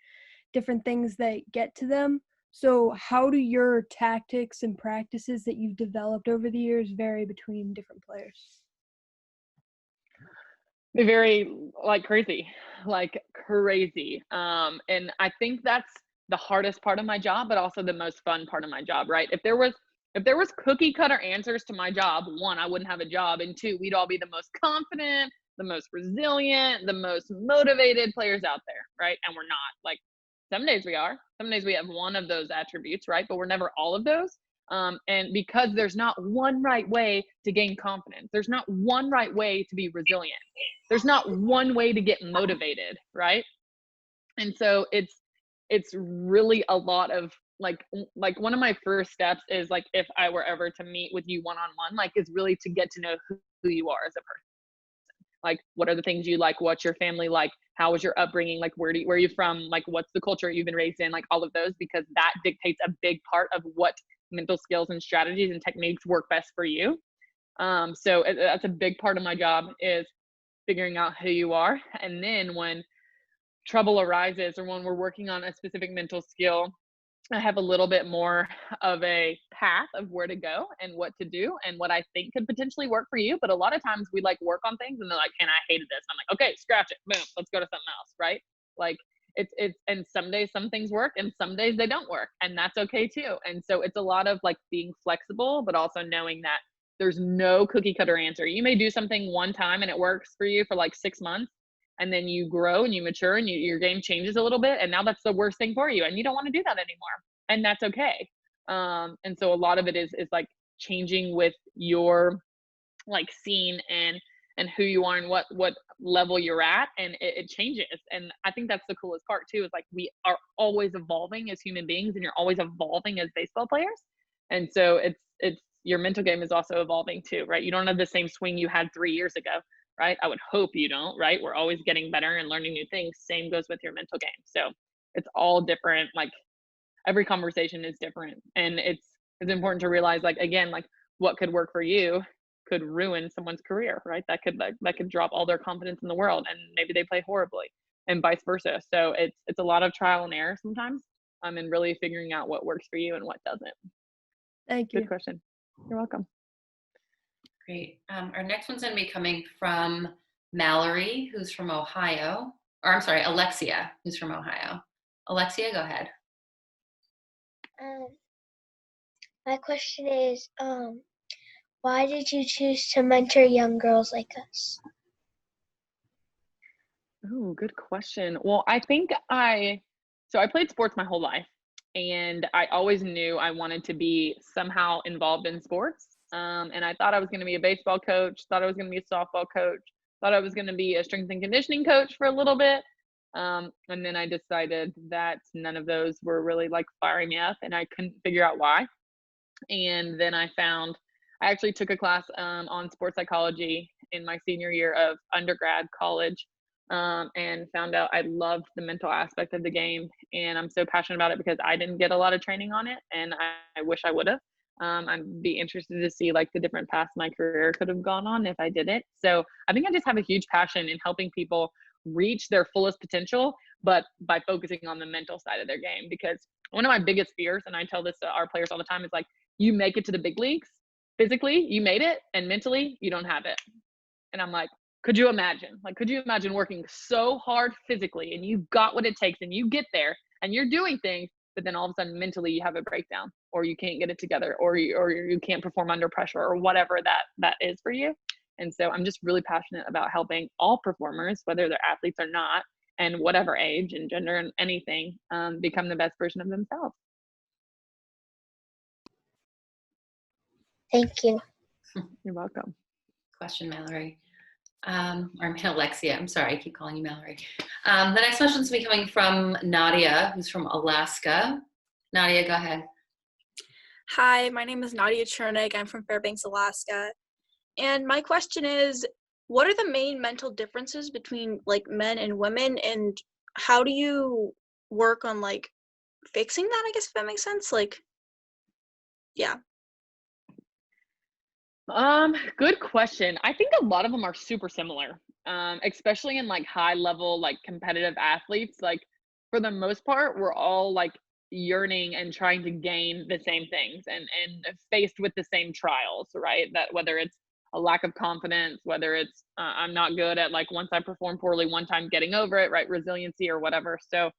different things that get to them. So how do your tactics and practices that you've developed over the years vary between different players? They vary like crazy. And I think that's the hardest part of my job, but also the most fun part of my job, right? If there was cookie cutter answers to my job, one, I wouldn't have a job, and two, we'd all be the most confident, the most resilient, the most motivated players out there, right? And we're not. Like, some days we are. Some days we have one of those attributes, right? But we're never all of those. And because there's not one right way to gain confidence, there's not one right way to be resilient, there's not one way to get motivated, right? And so it's really a lot of like one of my first steps is like, if I were ever to meet with you one-on-one, like, is really to get to know who you are as a person. Like, what are the things you like? What's your family like? How was your upbringing? Like, where are you from? Like, what's the culture you've been raised in? Like, all of those, because that dictates a big part of what mental skills and strategies and techniques work best for you. So that's a big part of my job, is figuring out who you are. And then when trouble arises or when we're working on a specific mental skill, I have a little bit more of a path of where to go and what to do and what I think could potentially work for you. But a lot of times we like work on things and they're like, and I hated this. I'm like, okay, scratch it. Boom. Let's go to something else. Right. Like and some days some things work and some days they don't work, and that's okay too. And so it's a lot of like being flexible, but also knowing that there's no cookie cutter answer. You may do something one time and it works for you for like 6 months, and then you grow and you mature and your game changes a little bit, and now that's the worst thing for you and you don't want to do that anymore, and that's okay. And so a lot of it is like changing with your like scene and who you are and what level you're at, and it changes. And I think that's the coolest part too, is like we are always evolving as human beings and you're always evolving as baseball players. And so it's your mental game is also evolving too, right? You don't have the same swing you had 3 years ago, right? I would hope you don't, right? We're always getting better and learning new things. Same goes with your mental game. So it's all different. Like, every conversation is different, and it's important to realize, like, again, like, what could work for you could ruin someone's career, right? That could drop all their confidence in the world, and maybe they play horribly, and vice versa. So it's a lot of trial and error sometimes, and really figuring out what works for you and what doesn't. Thank you. Good question. You're welcome. Great. Our next one's going to be coming from Mallory, who's from Ohio. Or I'm sorry, Alexia, who's from Ohio. Alexia, go ahead. My question is, why did you choose to mentor young girls like us? Oh, good question. Well, I think I played sports my whole life, and I always knew I wanted to be somehow involved in sports. And I thought I was going to be a baseball coach, thought I was going to be a softball coach, thought I was going to be a strength and conditioning coach for a little bit. And then I decided that none of those were really like firing me up, and I couldn't figure out why. And then I actually took a class on sports psychology in my senior year of undergrad college, and found out I loved the mental aspect of the game. And I'm so passionate about it because I didn't get a lot of training on it, and I wish I would have. I'd be interested to see like the different paths my career could have gone on if I did it. So I think I just have a huge passion in helping people reach their fullest potential, but by focusing on the mental side of their game. Because one of my biggest fears, and I tell this to our players all the time, is like, you make it to the big leagues physically, you made it, and mentally you don't have it. And I'm like, could you imagine working so hard physically and you got what it takes and you get there and you're doing things, but then all of a sudden mentally you have a breakdown, or you can't get it together, or you can't perform under pressure, or whatever that is for you. And so I'm just really passionate about helping all performers, whether they're athletes or not, and whatever age and gender and anything, become the best version of themselves. Thank you. You're welcome. Question, Mallory. Or Alexia, I'm sorry, I keep calling you Mallory. The next question is coming from Nadia, who's from Alaska. Nadia, go ahead. Hi, my name is Nadia Chernig. I'm from Fairbanks, Alaska. And my question is, what are the main mental differences between like men and women, and how do you work on like fixing that, I guess, if that makes sense? Like, yeah. Good question. I think a lot of them are super similar, especially in like high level, like competitive athletes. Like for the most part, we're all like yearning and trying to gain the same things and faced with the same trials, right? That whether it's a lack of confidence, whether it's I'm not good at like once I perform poorly one time getting over it, right? Resiliency or whatever. So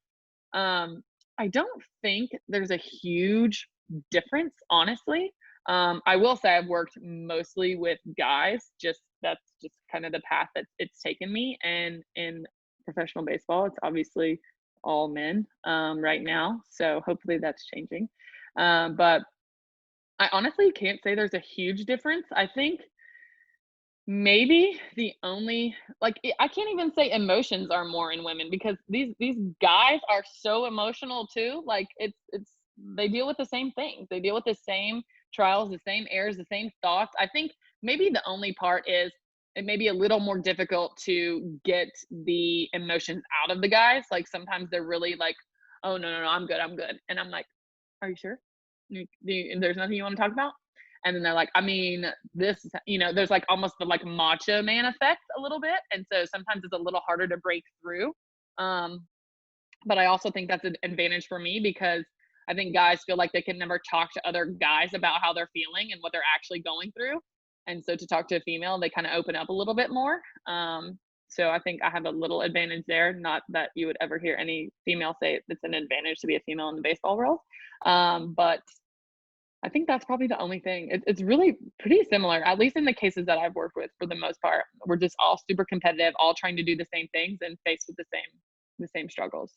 I don't think there's a huge difference, honestly. I will say I've worked mostly with guys. Just that's just kind of the path that it's taken me. And in professional baseball, it's obviously all men right now. So hopefully that's changing. But I honestly can't say there's a huge difference. I think maybe the only like I can't even say emotions are more in women because these guys are so emotional too. Like it's they deal with the same things. They deal with the same trials, the same errors, the same thoughts. I think maybe the only part is it may be a little more difficult to get the emotions out of the guys. Like sometimes they're really like, oh no, I'm good. And I'm like, are you sure? There's nothing you want to talk about? And then they're like, I mean, this, there's like almost the like macho man effect a little bit. And so sometimes it's a little harder to break through. But I also think that's an advantage for me because I think guys feel like they can never talk to other guys about how they're feeling and what they're actually going through. And so to talk to a female, they kind of open up a little bit more. So I think I have a little advantage there. Not that you would ever hear any female say it's an advantage to be a female in the baseball world. But I think that's probably the only thing. It's really pretty similar, at least in the cases that I've worked with for the most part. We're just all super competitive, all trying to do the same things and faced with the same struggles.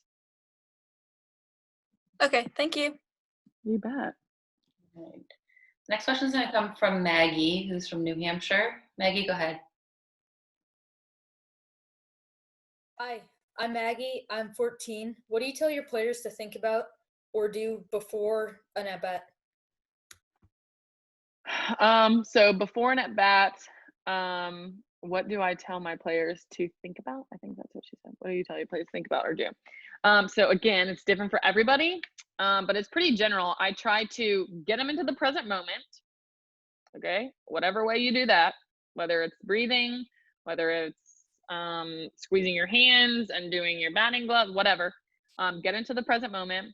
Okay, thank you. You bet. Right. Next question is going to come from Maggie, who's from New Hampshire. Maggie, go ahead. Hi, I'm Maggie. I'm 14. What do you tell your players to think about or do before an at-bat? So before an at-bat, what do I tell my players to think about? I think that's what she said. What do you tell your players to think about or do? So again, it's different for everybody, but it's pretty general. I try to get them into the present moment. Okay, whatever way you do that, whether it's breathing, whether it's squeezing your hands and doing your batting glove, whatever, get into the present moment.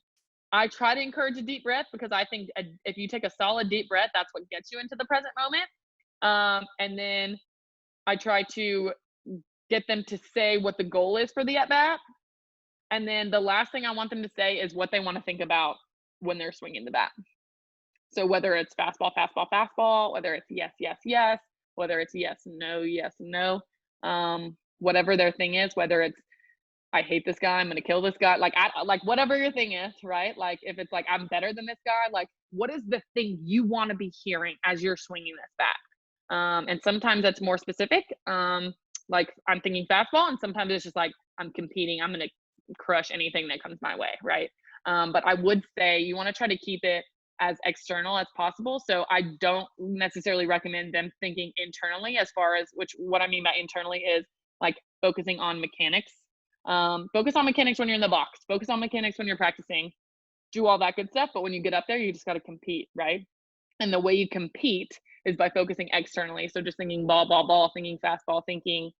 I try to encourage a deep breath because I think if you take a solid deep breath, that's what gets you into the present moment. And then I try to get them to say what the goal is for the at-bat. And then the last thing I want them to say is what they want to think about when they're swinging the bat. So whether it's fastball, fastball, fastball, whether it's yes, yes, yes, whether it's yes, no, whatever their thing is, whether it's I hate this guy, I'm gonna kill this guy, like whatever your thing is, right? Like if it's like I'm better than this guy, like what is the thing you want to be hearing as you're swinging this bat? And sometimes that's more specific, like I'm thinking fastball, and sometimes it's just like I'm competing, I'm gonna crush anything that comes my way, right? But I would say you want to try to keep it as external as possible. So I don't necessarily recommend them thinking internally as far as what I mean by internally is like focusing on mechanics. Focus on mechanics when you're in the box, focus on mechanics when you're practicing, do all that good stuff. But when you get up there, you just got to compete, right? And the way you compete is by focusing externally. So just thinking ball, thinking fastball, thinking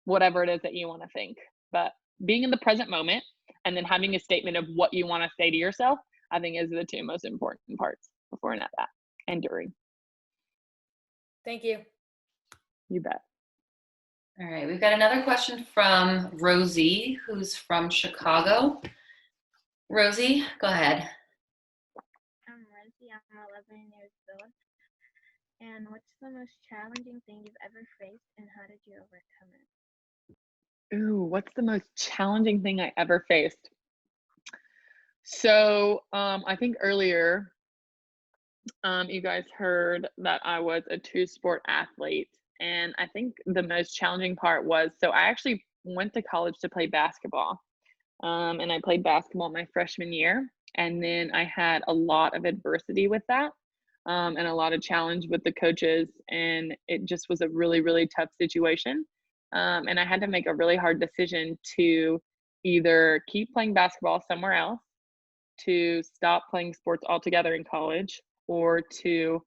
whatever it is that you want to think. But being in the present moment and then having a statement of what you want to say to yourself, I think is the two most important parts before an at-bat and during. Thank you. You bet. All right, we've got another question from Rosie, who's from Chicago. Rosie, go ahead. I'm Rosie, I'm 11 years old. And what's the most challenging thing you've ever faced and how did you overcome it? Ooh, what's the most challenging thing I ever faced? So I think earlier you guys heard that I was a two-sport athlete. And I think the most challenging part was, so I actually went to college to play basketball. And I played basketball my freshman year. And then I had a lot of adversity with that, and a lot of challenge with the coaches. And it just was a really, really tough situation. And I had to make a really hard decision to either keep playing basketball somewhere else, to stop playing sports altogether in college, or to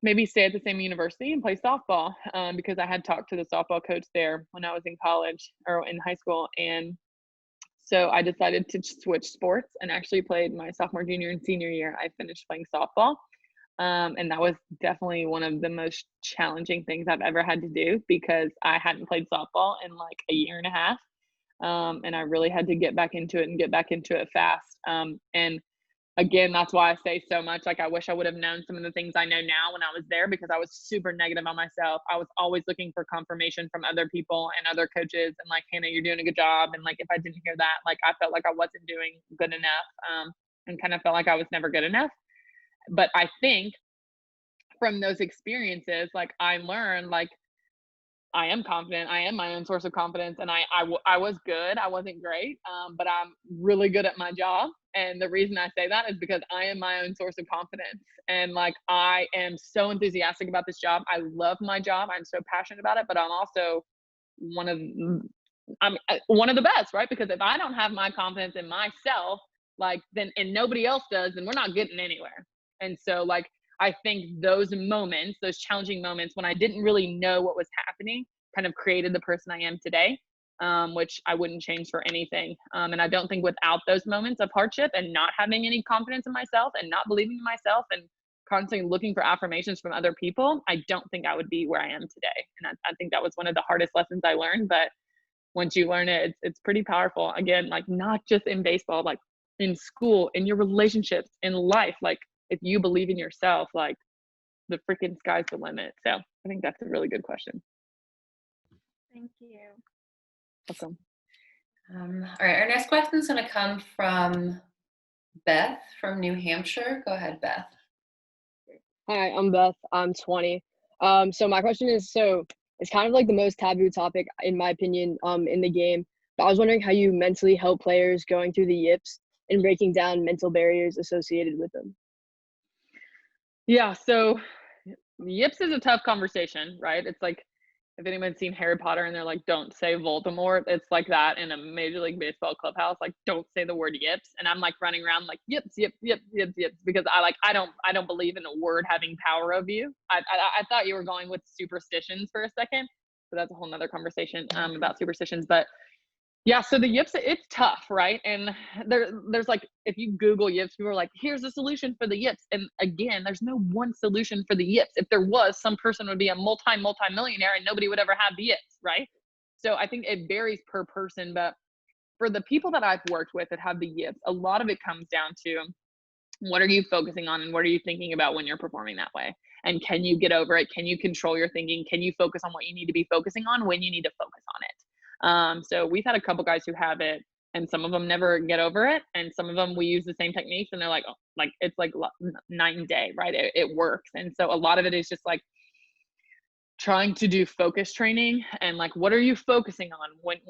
maybe stay at the same university and play softball, because I had talked to the softball coach there when I was in college or in high school. And so I decided to switch sports and actually played my sophomore, junior, and senior year. I finished playing softball. And that was definitely one of the most challenging things I've ever had to do, because I hadn't played softball in like a year and a half. And I really had to get back into it and get back into it fast. And again, that's why I say so much, like, I wish I would have known some of the things I know now when I was there, because I was super negative on myself. I was always looking for confirmation from other people and other coaches, and like, Hannah, you're doing a good job. And like, if I didn't hear that, like, I felt like I wasn't doing good enough, and kind of felt like I was never good enough. But I think from those experiences, like, I learned, like, I am confident. I am my own source of confidence. And I was good. I wasn't great, but I'm really good at my job. And the reason I say that is because I am my own source of confidence. And like, I am so enthusiastic about this job. I love my job. I'm so passionate about it, but I'm also I'm one of the best, right? Because if I don't have my confidence in myself, like, then, and nobody else does, then we're not getting anywhere. And so like, I think those moments, those challenging moments when I didn't really know what was happening, kind of created the person I am today, which I wouldn't change for anything. And I don't think without those moments of hardship and not having any confidence in myself and not believing in myself and constantly looking for affirmations from other people, I don't think I would be where I am today. And I think that was one of the hardest lessons I learned. But once you learn it, it's pretty powerful. Again, like, not just in baseball, like in school, in your relationships, in life. Like, if you believe in yourself, like, the freaking sky's the limit. So I think that's a really good question. Thank you. Welcome. All right, our next question is going to come from Beth from New Hampshire. Go ahead, Beth. Hi, I'm Beth. I'm 20. So my question is, so it's kind of like the most taboo topic, in my opinion, in the game. But I was wondering how you mentally help players going through the yips and breaking down mental barriers associated with them. Yeah, so yips is a tough conversation, right? It's like, if anyone's seen Harry Potter and they're like, don't say Voldemort, it's like that in a Major League Baseball clubhouse, like, don't say the word yips. And I'm like running around like, yips, yips, yips, yips, yips, because I don't believe in a word having power over you. I thought you were going with superstitions for a second, but that's a whole nother conversation about superstitions. But yeah, so the yips, it's tough, right? And there's like, if you Google yips, people are like, here's a solution for the yips. And again, there's no one solution for the yips. If there was, some person would be a multi-millionaire and nobody would ever have the yips, right? So I think it varies per person. But for the people that I've worked with that have the yips, a lot of it comes down to, what are you focusing on and what are you thinking about when you're performing that way? And can you get over it? Can you control your thinking? Can you focus on what you need to be focusing on when you need to focus on it? So we've had a couple guys who have it, and some of them never get over it. And some of them, we use the same techniques and they're like, oh, like, it's like night and day, right? It works. And so a lot of it is just like trying to do focus training and like, what are you focusing on when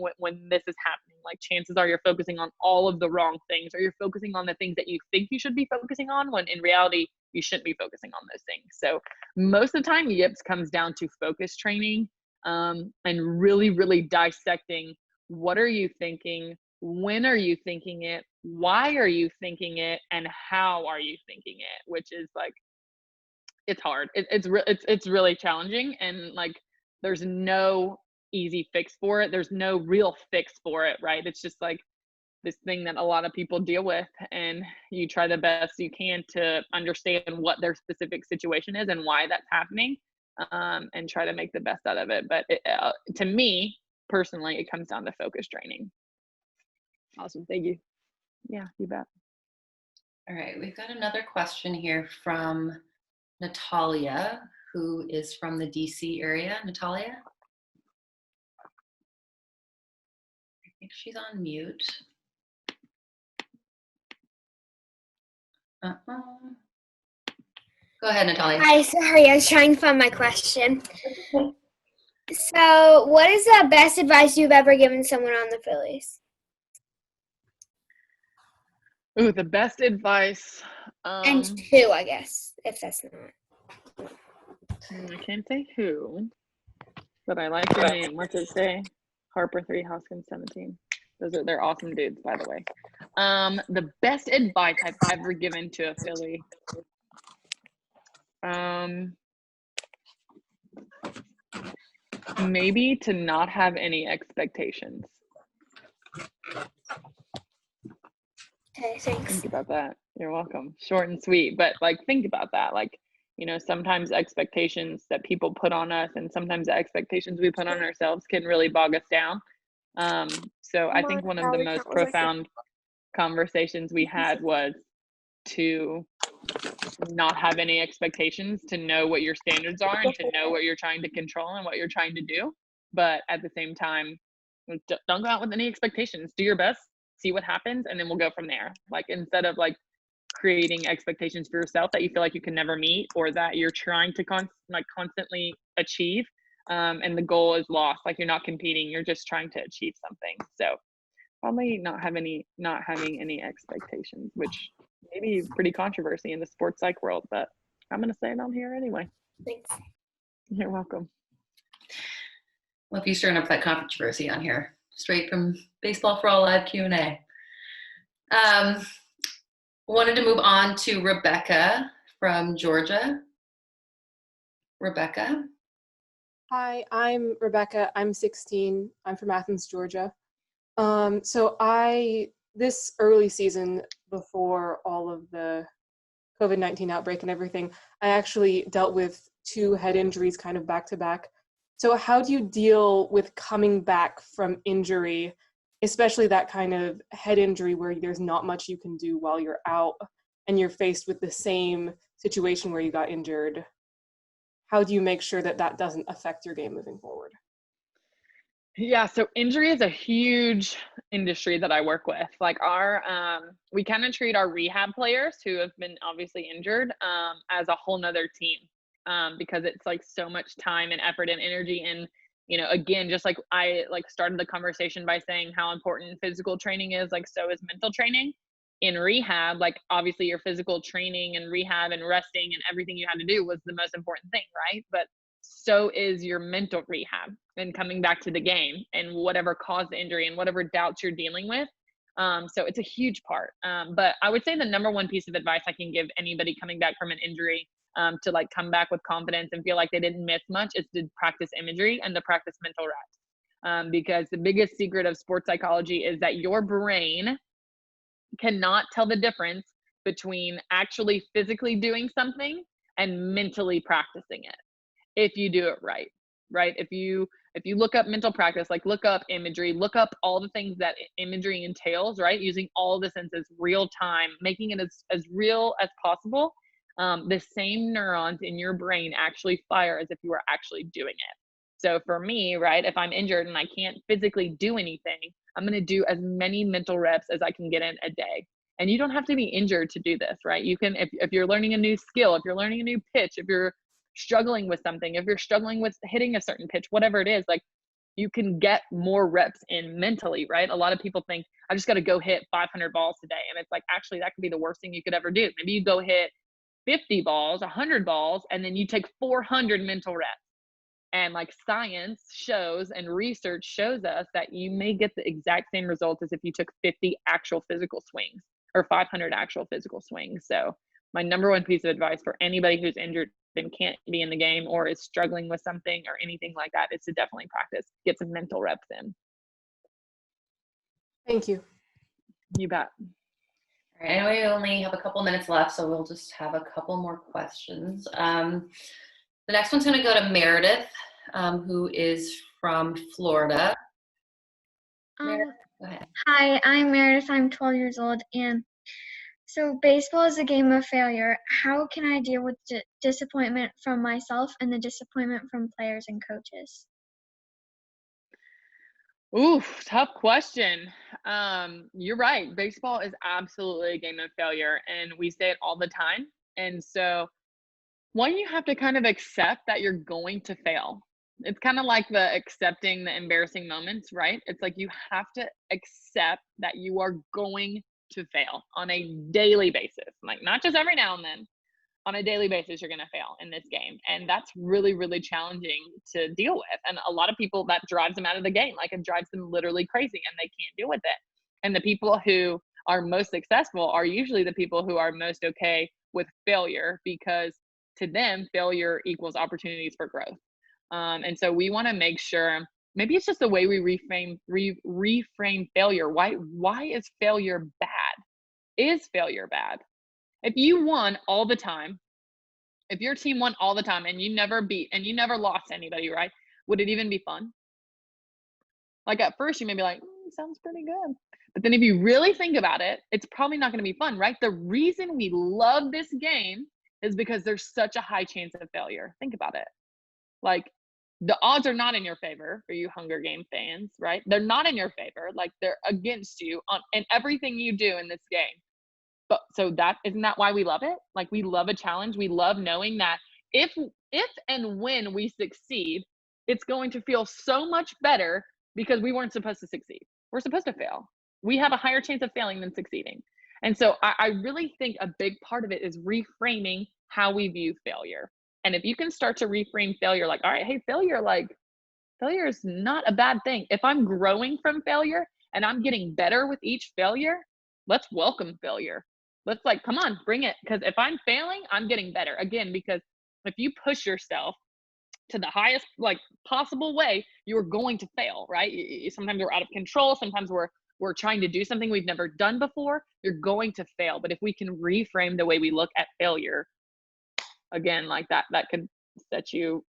this is happening? Like, chances are you're focusing on all of the wrong things, or you're focusing on the things that you think you should be focusing on, when in reality, you shouldn't be focusing on those things. So most of the time, yips comes down to focus training. And really, really dissecting, what are you thinking? When are you thinking it? Why are you thinking it? And how are you thinking it? Which is like, it's hard. It's really challenging. And like, there's no easy fix for it. There's no real fix for it, right? It's just like this thing that a lot of people deal with, and you try the best you can to understand what their specific situation is and why that's happening. And try to make the best out of it. But to me, personally, it comes down to focus training. Awesome. Thank you. Yeah, you bet. All right, we've got another question here from Natalia, who is from the DC area. Natalia? I think she's on mute. Go ahead, Natalia. Hi, sorry, I was trying to find my question. So, what is the best advice you've ever given someone on the Phillies? Ooh, the best advice. And who, I guess, if that's not. I can't say who, but I like your name. What's it say? Harper 3, Hoskins 17. They're awesome dudes, by the way. The best advice I've ever given to a Philly. Maybe to not have any expectations. Okay, thanks. Think about that. You're welcome. Short and sweet, but like think about that. Like, you know, sometimes expectations that people put on us and sometimes the expectations we put on ourselves can really bog us down. So I think one of the most profound conversations we had was to not have any expectations, to know what your standards are and to know what you're trying to control and what you're trying to do. But at the same time, don't go out with any expectations. Do your best, see what happens, and then we'll go from there. Like, instead of like creating expectations for yourself that you feel like you can never meet or that you're trying to constantly achieve, and the goal is lost. Like, you're not competing, you're just trying to achieve something. So probably not having any expectations, which may be pretty controversy in the sports psych world, but I'm gonna say it on here anyway. Thanks. You're welcome. Well, if you stirring up that controversy on here, straight from Baseball for All Live Q&A. Wanted to move on to Rebecca from Georgia. Rebecca. Hi, I'm Rebecca. I'm 16. I'm from Athens, Georgia. So this early season, before all of the COVID-19 outbreak and everything, I actually dealt with 2 head injuries kind of back to back. So how do you deal with coming back from injury, especially that kind of head injury where there's not much you can do while you're out and you're faced with the same situation where you got injured? How do you make sure that that doesn't affect your game moving forward? Yeah, so injury is a huge industry that I work with. Like, we kind of treat our rehab players who have been obviously injured as a whole nother team, because it's like so much time and effort and energy. And, you know, again, just like I started the conversation by saying how important physical training is, like so is mental training. In rehab, like obviously your physical training and rehab and resting and everything you had to do was the most important thing, right? But so is your mental rehab and coming back to the game and whatever caused the injury and whatever doubts you're dealing with. So it's a huge part. But I would say the number one piece of advice I can give anybody coming back from an injury to like come back with confidence and feel like they didn't miss much is to practice imagery and to practice mental reps. Because the biggest secret of sports psychology is that your brain cannot tell the difference between actually physically doing something and mentally practicing it. If you do it right? If you look up mental practice, like look up imagery, look up all the things that imagery entails, right? Using all the senses, real time, making it as real as possible. The same neurons in your brain actually fire as if you were actually doing it. So for me, right, if I'm injured and I can't physically do anything, I'm going to do as many mental reps as I can get in a day. And you don't have to be injured to do this, right? You can, if you're learning a new skill, if you're learning a new pitch, if you're struggling with something, if you're struggling with hitting a certain pitch, whatever it is, like you can get more reps in mentally, right? A lot of people think I just got to go hit 500 balls today. And it's like, actually, that could be the worst thing you could ever do. Maybe you go hit 50 balls, 100 balls, and then you take 400 mental reps. And like science shows and research shows us that you may get the exact same results as if you took 50 actual physical swings or 500 actual physical swings. So my number one piece of advice for anybody who's injured and can't be in the game or is struggling with something or anything like that is to definitely practice, get some mental reps in. Thank you. You bet. All right, I know we only have a couple minutes left, so we'll just have a couple more questions. The next one's going to go to Meredith, who is from Florida. Meredith, go ahead. Hi, I'm Meredith. I'm 12 years old, and so baseball is a game of failure. How can I deal with disappointment from myself and the disappointment from players and coaches? Ooh, tough question. You're right. Baseball is absolutely a game of failure, and we say it all the time. And so, one, you have to kind of accept that you're going to fail. It's kind of like the accepting the embarrassing moments, right? It's like you have to accept that you are going to fail on a daily basis. Like not just every now and then, on a daily basis, you're going to fail in this game. And that's really, really challenging to deal with. And a lot of people, that drives them out of the game. Like it drives them literally crazy and they can't deal with it. And the people who are most successful are usually the people who are most okay with failure, because to them, failure equals opportunities for growth. And so we want to make sure, maybe it's just the way we reframe failure. Why is failure bad? Is failure bad? If you won all the time, if your team won all the time and you never beat and you never lost anybody, right? Would it even be fun? Like at first you may be like, sounds pretty good. But then if you really think about it, it's probably not going to be fun, right? The reason we love this game is because there's such a high chance of failure. Think about it. Like the odds are not in your favor for you Hunger Game fans, right? They're not in your favor. Like they're against you in everything you do in this game. But so isn't that why we love it? Like we love a challenge. We love knowing that if and when we succeed, it's going to feel so much better because we weren't supposed to succeed. We're supposed to fail. We have a higher chance of failing than succeeding. And so I really think a big part of it is reframing how we view failure. And if you can start to reframe failure, like, all right, hey, failure is not a bad thing. If I'm growing from failure and I'm getting better with each failure, let's welcome failure. Let's come on, bring it. Because if I'm failing, I'm getting better. Again, because if you push yourself to the highest possible way, you're going to fail, right? Sometimes we're out of control. Sometimes we're trying to do something we've never done before. You're going to fail. But if we can reframe the way we look at failure, again, like that could set you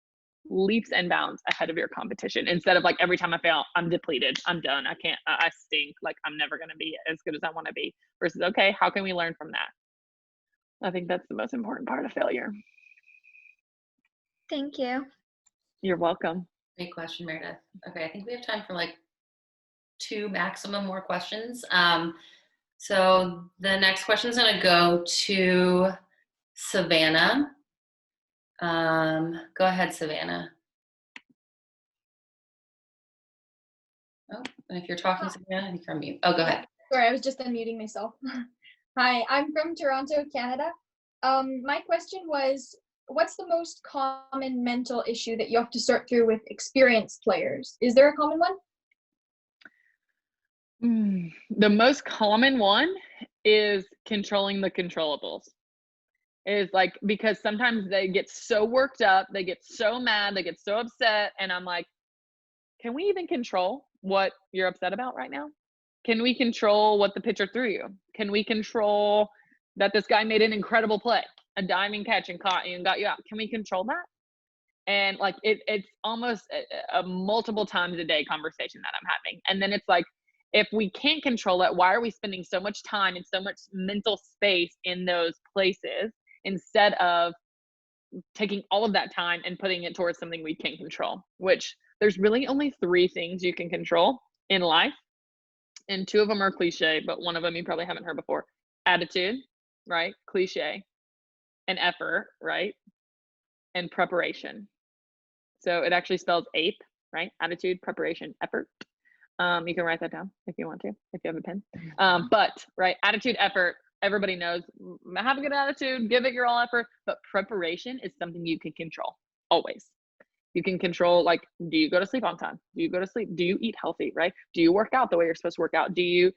leaps and bounds ahead of your competition, instead of every time I fail, I'm depleted, I'm done, I stink, I'm never going to be as good as I want to be, versus, okay, how can we learn from that? I think that's the most important part of failure. Thank you. You're welcome. Great question, Meredith. Okay, I think we have time for 2 maximum more questions. So the next question is going to go to Savannah. Go ahead, Savannah. Oh, and if you're talking, Savannah, I think you're on mute. Oh, go ahead. Sorry, I was just unmuting myself. Hi, I'm from Toronto, Canada. My question was, what's the most common mental issue that you have to sort through with experienced players? Is there a common one? The most common one is controlling the controllables. Is because sometimes they get so worked up, they get so mad, they get so upset, and I'm like, can we even control what you're upset about right now? Can we control what the pitcher threw you? Can we control that this guy made an incredible play, a diving catch and caught you and got you out? Can we control that? And it's almost a multiple times a day conversation that I'm having. And then it's if we can't control it, why are we spending so much time and so much mental space in those places, instead of taking all of that time and putting it towards something we can control? Which there's really only 3 things you can control in life. And 2 of them are cliche, but one of them you probably haven't heard before. Attitude, right? Cliche. And effort, right? And preparation. So it actually spells APE, right? Attitude, preparation, effort. You can write that down if you want to, if you have a pen. But right, attitude, effort, everybody knows, have a good attitude, give it your all effort, but preparation is something you can control, always. You can control, do you go to sleep on time? Do you go to sleep? Do you eat healthy, right? Do you work out the way you're supposed to work out? Do you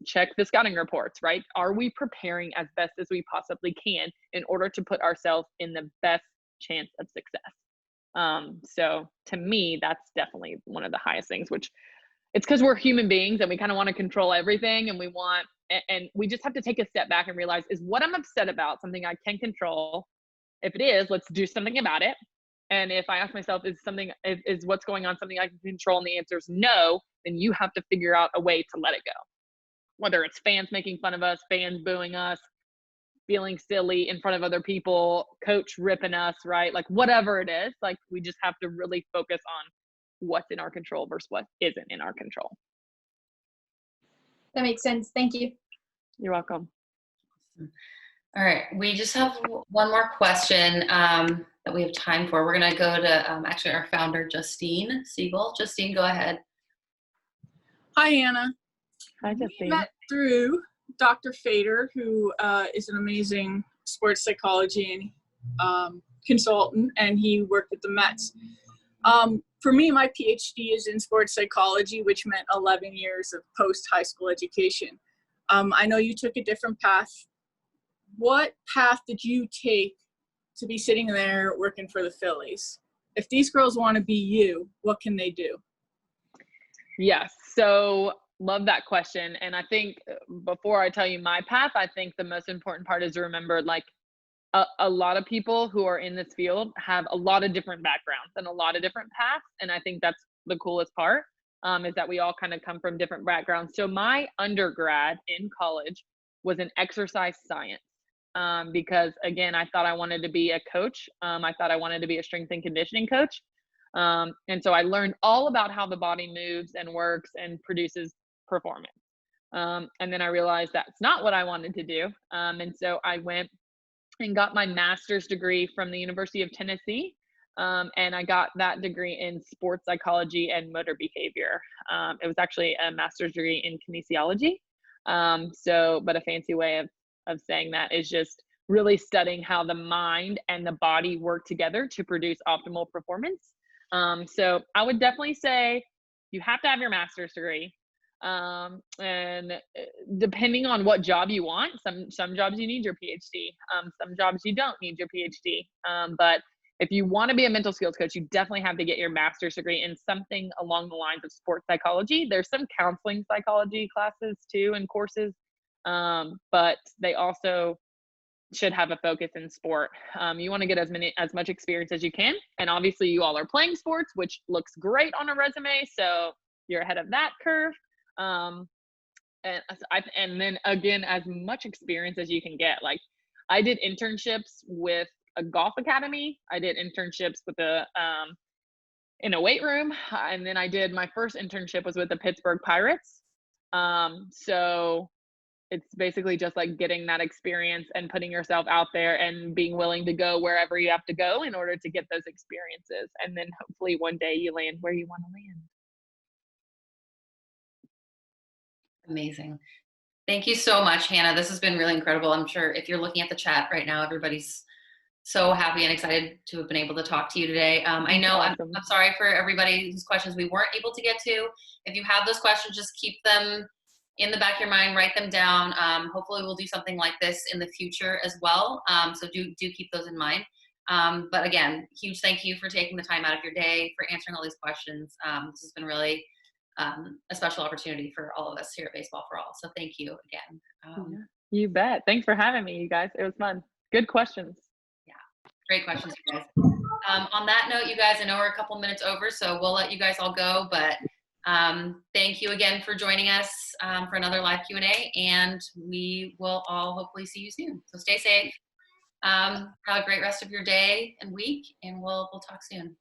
check the scouting reports, right? Are we preparing as best as we possibly can in order to put ourselves in the best chance of success? So to me, that's definitely one of the highest things, which it's because we're human beings and we kind of want to control everything, and we just have to take a step back and realize, is what I'm upset about something I can control? If it is, let's do something about it. And if I ask myself, is what's going on something I can control, and the answer is no, then you have to figure out a way to let it go. Whether it's fans making fun of us, fans booing us, feeling silly in front of other people, coach ripping us, right? Whatever it is, we just have to really focus on what's in our control versus what isn't in our control. That makes sense. Thank you. You're welcome. All right, we just have one more question that we have time for. We're going to go to actually our founder, Justine Siegal. Justine, go ahead. Hi, Anna. Hi, Justine. through Dr. Fader, who is an amazing sports psychology and consultant, and he worked with the Mets. For me, my PhD is in sports psychology, which meant 11 years of post-high school education. I know you took a different path. What path did you take to be sitting there working for the Phillies? If these girls want to be you, what can they do? Yes. So love that question. And I think before I tell you my path, I think the most important part is to remember, like, a lot of people who are in this field have a lot of different backgrounds and a lot of different paths. And I think that's the coolest part, is that we all kind of come from different backgrounds. So my undergrad in college was in exercise science, because again, I thought I wanted to be a coach. I thought I wanted to be a strength and conditioning coach. And so I learned all about how the body moves and works and produces performance. And then I realized that's not what I wanted to do. And so I went and got my master's degree from the University of Tennessee. And I got that degree in sports psychology and motor behavior. It was actually a master's degree in kinesiology. But a fancy way of saying that is just really studying how the mind and the body work together to produce optimal performance. So I would definitely say you have to have your master's degree. And depending on what job you want, some jobs you need your PhD, some jobs you don't need your PhD. But if you want to be a mental skills coach, you definitely have to get your master's degree in something along the lines of sports psychology. There's some counseling psychology classes too and courses, but they also should have a focus in sport. You want to get as much experience as you can. And obviously you all are playing sports, which looks great on a resume. So you're ahead of that curve. And then again, as much experience as you can get. Like, I did internships with a golf academy. I did internships with in a weight room. And then I did my first internship was with the Pittsburgh Pirates. So it's basically just like getting that experience and putting yourself out there and being willing to go wherever you have to go in order to get those experiences. And then hopefully one day you land where you want to land. Amazing. Thank you so much, Hannah. This has been really incredible. I'm sure if you're looking at the chat right now, everybody's so happy and excited to have been able to talk to you today. I know I'm sorry for everybody whose questions we weren't able to get to. If you have those questions, just keep them in the back of your mind, write them down. Hopefully we'll do something like this in the future as well. So do keep those in mind. But again, huge thank you for taking the time out of your day, for answering all these questions. This has been really a special opportunity for all of us here at Baseball for All. So thank you again. You bet. Thanks for having me, you guys. It was fun. Good questions. Yeah, great questions, you guys. On that note, you guys, I know we're a couple minutes over, so we'll let you guys all go. But thank you again for joining us for another live Q&A, and we will all hopefully see you soon. So stay safe. Have a great rest of your day and week, and we'll talk soon.